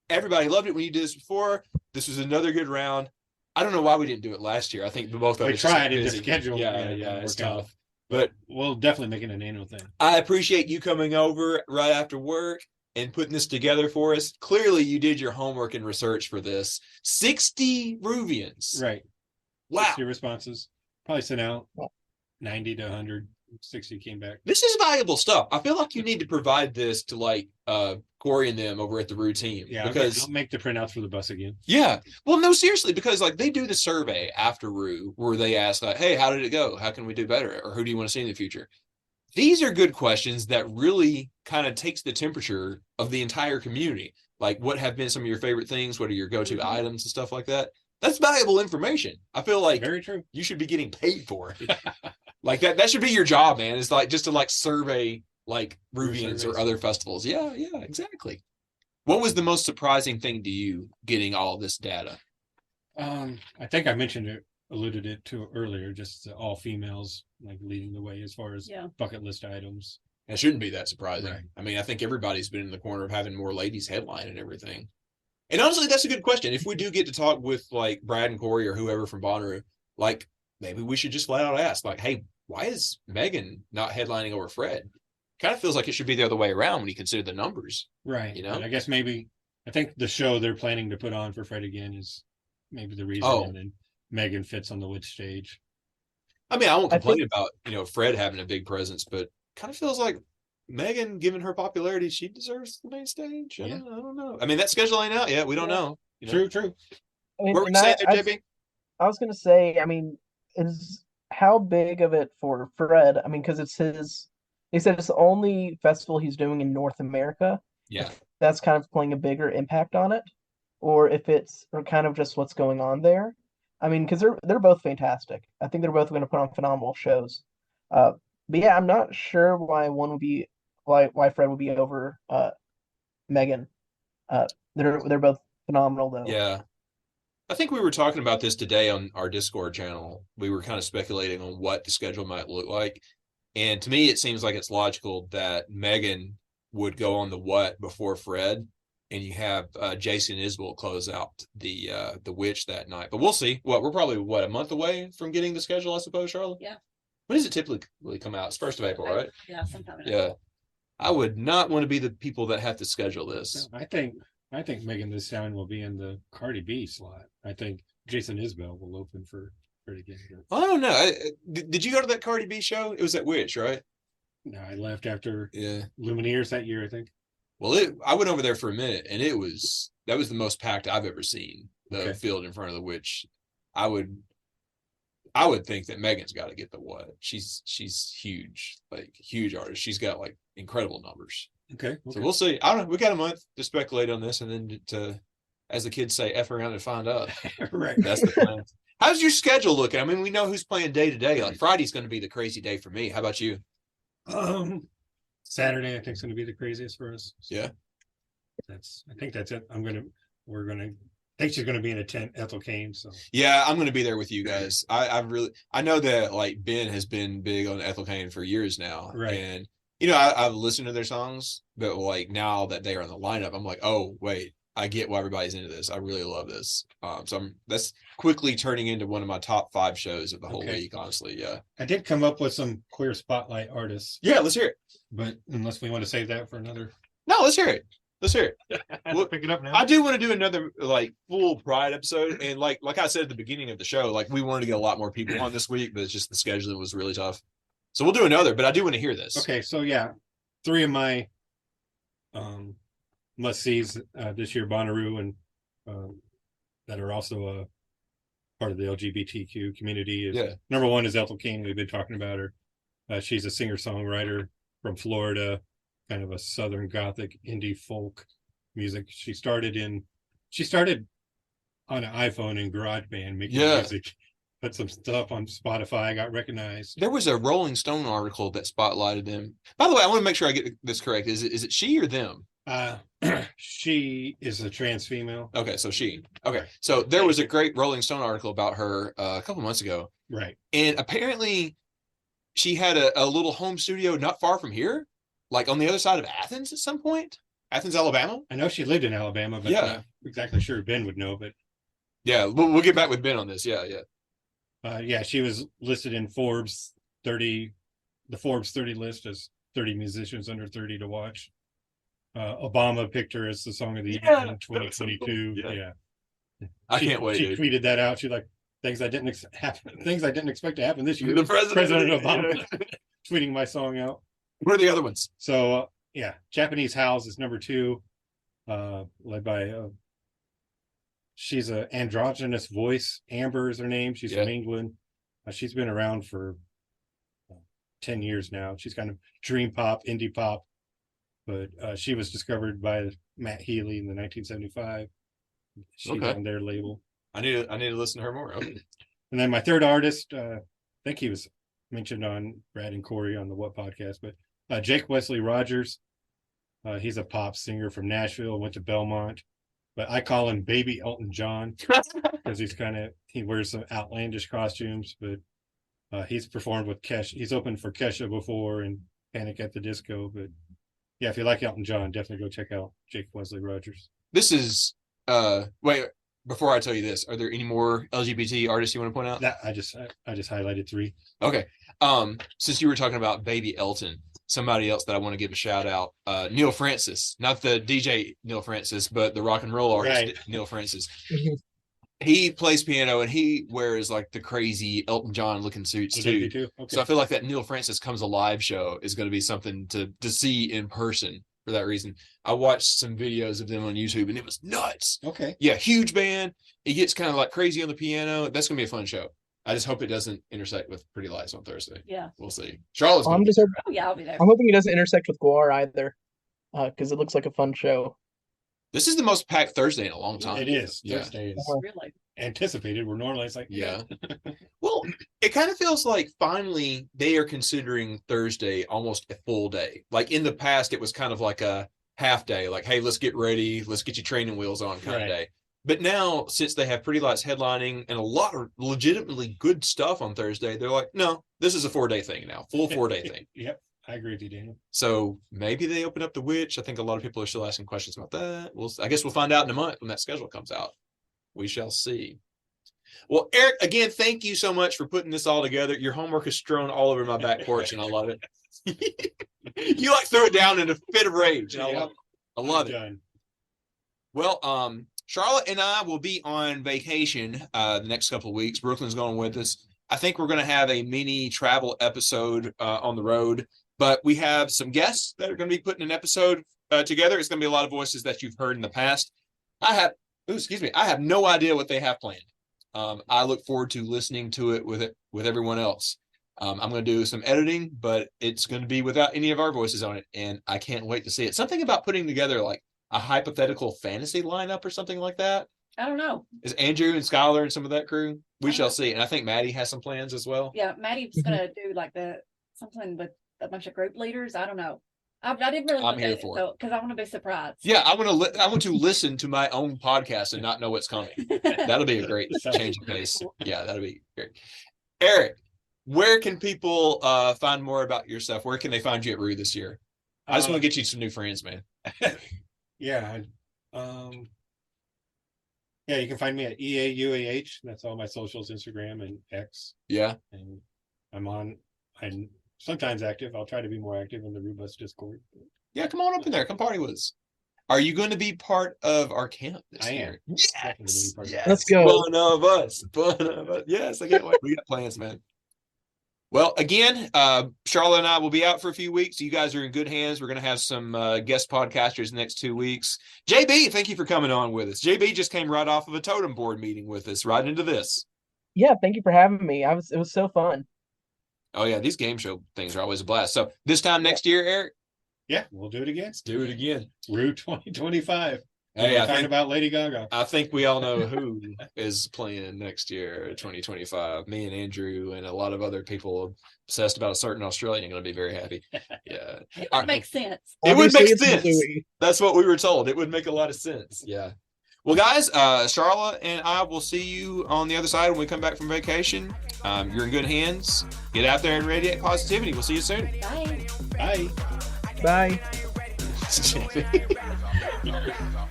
Everybody loved it when you did this before. This was another good round. I don't know why we didn't do it last year. I think both of We us tried just it, the busy. schedule. Yeah, didn't it's work out. tough. But We'll definitely make it an annual thing. I appreciate you coming over right after work and putting this together for us. Clearly, you did your homework and research for this. 60 Roovians. Right. Wow. 60 responses. Probably sent out 90 to 100. 60 came back. This is valuable stuff. I feel like you need to provide this to like Corey and them over at the Roo team. Yeah, because I'll make the printouts for the bus again. yeah. Well, no, seriously, because like they do the survey after Roo where they ask like, hey, how did it go? How can we do better? Or who do you want to see in the future? These are good questions that really kind of takes the temperature of the entire community. Like what have been some of your favorite things? What are your go-to items and stuff like that? That's valuable information. I feel like Very true. you should be getting paid for it. Like that should be your job, man. It's like just to like survey like Roovians or other festivals. Yeah, exactly. What was the most surprising thing to you getting all this data? I think I alluded it to earlier, just all females like leading the way as far as bucket list items. It shouldn't be that surprising. Right. I mean, I think everybody's been in the corner of having more ladies headline and everything. And honestly, that's a good question. If we do get to talk with like Brad and Corey or whoever from Bonnaroo, like maybe we should just flat out ask, like, hey, why is Megan not headlining over Fred? Kind of feels like it should be the other way around when you consider the numbers. Right. You know? And I guess I think the show they're planning to put on for Fred again is maybe the reason. Oh. And then Megan fits on the which stage. I mean, I won't complain about, Fred having a big presence, but kind of feels like Megan, given her popularity, she deserves the main stage. I don't know. I mean, that schedule ain't out yet. We don't know. True. I mean, What were we and saying there, JB? I was gonna say, I mean, is how big of it for Fred? I mean, because it's his. They said it's the only festival he's doing in North America. Yeah. If that's kind of playing a bigger impact on it, or if it's or kind of just what's going on there. I mean, because they're both fantastic. I think they're both going to put on phenomenal shows. But yeah, I'm not sure why why Fred would be over Megan. They're both phenomenal though. Yeah. I think we were talking about this today on our Discord channel. We were kind of speculating on what the schedule might look like. And to me, it seems like it's logical that Megan would go on the what before Fred, and you have Jason Isbell close out the Witch that night. But we'll see. We're probably a month away from getting the schedule, I suppose, Charlotte? Yeah. When does it typically come out? It's 1st of April, right? Yeah, sometime. Yeah. I would not want to be the people that have to schedule this. I think Megan this time will be in the Cardi B slot. I think Jason Isbell will open for Fred again. I don't know. Did you go to that Cardi B show? It was at Witch, right? No, I left after Yeah. Lumineers that year, I think. Well, I went over there for a minute, and that was the most packed I've ever seen. The field in front of the Witch. I would think that Megan's got to get the what. She's huge, like huge artist. She's got like incredible numbers. Okay. So we'll see. I don't know. We got a month to speculate on this, and then to as the kids say, F around and find out. Right. That's the plan. How's your schedule looking? I mean, we know who's playing day to day. Like Friday's going to be the crazy day for me. How about you? Saturday, I think, is going to be the craziest for us. Yeah. I think that's it. I think she's going to be in a tent, Ethel Kane. So Yeah, I'm going to be there with you guys. I know that like Ben has been big on Ethel Kane for years now. Right. And, you know, I've listened to their songs, but like now that they are on the lineup, I'm like, oh, wait, I get why everybody's into this. I really love this. So that's quickly turning into one of my top 5 shows of the whole week, honestly. Yeah. I did come up with some queer spotlight artists, Yeah, let's hear it. but unless we want to save that for another, No, let's hear it. Let's hear it. we'll pick it up now. I do want to do another like full Pride episode, and like I said at the beginning of the show, like we wanted to get a lot more people on this week, but it's just the scheduling was really tough. So we'll do another, but I do want to hear this. Okay, so yeah, 3 of my must sees this year, Bonnaroo, and that are also part of the LGBTQ community. Yeah. Number 1 is Ethel King. We've been talking about her. She's a singer-songwriter from Florida, kind of a Southern Gothic indie folk music. She started on an iPhone in GarageBand making music. Put some stuff on Spotify, got recognized. There was a Rolling Stone article that spotlighted them. By the way, I want to make sure I get this correct. Is it she or them? She is a trans female. Okay, so she. Okay, so there was a great Rolling Stone article about her a couple months ago. Right. And apparently she had a little home studio not far from here, like on the other side of Athens at some point. Athens, Alabama. I know she lived in Alabama, but I'm not exactly sure Ben would know. But yeah, we'll get back with Ben on this. Yeah. Yeah, she was listed in Forbes 30 list as 30 musicians under 30 to watch. Obama picked her as the song of the year in 2022. Yeah. I can't wait. She dude. tweeted that out. She's like, things I didn't expect to happen this year. The president Obama tweeting my song out. What are the other ones? So yeah, Japanese House is number 2, led by she's an androgynous voice. Amber is her name. She's from England. She's been around for 10 years now. She's kind of dream pop, indie pop, but she was discovered by Matt Healy in the 1975. She's on their label. I need to listen to her more. Okay. And then my third artist, I think he was mentioned on Brad and Corey on the What podcast, but Jake Wesley Rogers. He's a pop singer from Nashville, went to Belmont, but I call him Baby Elton John because he wears some outlandish costumes, but he's performed with Kesha. He's opened for Kesha before and Panic at the Disco. But yeah, if you like Elton John, definitely go check out Jake Wesley Rogers. This is wait, before I tell you this, are there any more LGBT artists you want to point out? I just highlighted 3. Okay. Since you were talking about Baby Elton, somebody else that I want to give a shout out, Neil Francis, not the DJ Neil Francis, but the rock and roll artist Neil Francis. He plays piano and he wears like the crazy Elton John looking suits too. Okay. So I feel like that Neil Francis Comes Alive show is going to be something to see in person for that reason. I watched some videos of them on YouTube and it was nuts. Okay. Yeah, huge band. It gets kind of like crazy on the piano. That's going to be a fun show. I just hope it doesn't intersect with Pretty Lights on Thursday. Yeah. We'll see. Charlotte's I'm just hoping, I'll be there. I'm hoping it doesn't intersect with Guar either, because it looks like a fun show. This is the most packed Thursday in a long time. It is. Yeah. Thursday is Really? anticipated. We're normally it's like Yeah. Well, it kind of feels like finally they are considering Thursday almost a full day. Like in the past, it was kind of like a half day, like, hey, let's get ready, let's get your training wheels on kind of day. But now, since they have Pretty Lights headlining and a lot of legitimately good stuff on Thursday, they're like, no, this is a 4-day thing now, full 4-day thing. Yep, I agree with you, Daniel. So maybe they open up the Witch. I think a lot of people are still asking questions about that. I guess we'll find out in a month when that schedule comes out. We shall see. Well, Eric, again, thank you so much for putting this all together. Your homework is strewn all over my back porch, and I love it. You like threw it down in a fit of rage. And I love it. Well, Charlotte and I will be on vacation the next couple of weeks. Brooklyn's going with us. I think we're going to have a mini travel episode on the road, but we have some guests that are going to be putting an episode together. It's going to be a lot of voices that you've heard in the past. I have no idea what they have planned. I look forward to listening to it with everyone else. I'm going to do some editing, but it's going to be without any of our voices on it, and I can't wait to see it. Something about putting together like a hypothetical fantasy lineup or something like that? I don't know. Is Andrew and Skylar and some of that crew? We shall see. And I think Maddie has some plans as well. Yeah, Maddie's gonna do like something with a bunch of group leaders. I don't know. I didn't really. I'm here for it because I want to be surprised. Yeah, I want to listen to my own podcast and not know what's coming. That'll be a great change of pace. Yeah, that'll be great. Eric, where can people find more about your stuff? Where can they find you at Roo this year? I just want to get you some new friends, man. Yeah. Yeah, you can find me at EAUAH. That's all my socials, Instagram and X. Yeah. And I'm sometimes active. I'll try to be more active in the Rubus Discord. Yeah, come on up in there. Come party with us. Are you going to be part of our camp this I year? am. Yes. Yes. Let's go. One of us. Yes, I can't wait. We got plans, man. Well, again, Sharla and I will be out for a few weeks. You guys are in good hands. We're going to have some guest podcasters next 2 weeks. JB, thank you for coming on with us. JB just came right off of a totem board meeting with us, right into this. Yeah, thank you for having me. It was so fun. Oh, yeah, these game show things are always a blast. So this time next year, Eric? Yeah, we'll do it again. Let's do it again. Rue 2025. Hey, We're talking about Lady Gaga. I think we all know who is playing next year, 2025. Me and Andrew and a lot of other people obsessed about a certain Australian are going to be very happy. Yeah. It would make sense. It would make Obviously, it's sense. Louis. That's what we were told. It would make a lot of sense. Yeah. Well, guys, Sharla and I will see you on the other side when we come back from vacation. You're in good hands. Get out there and radiate positivity. We'll see you soon. Bye. Bye. Bye. Bye.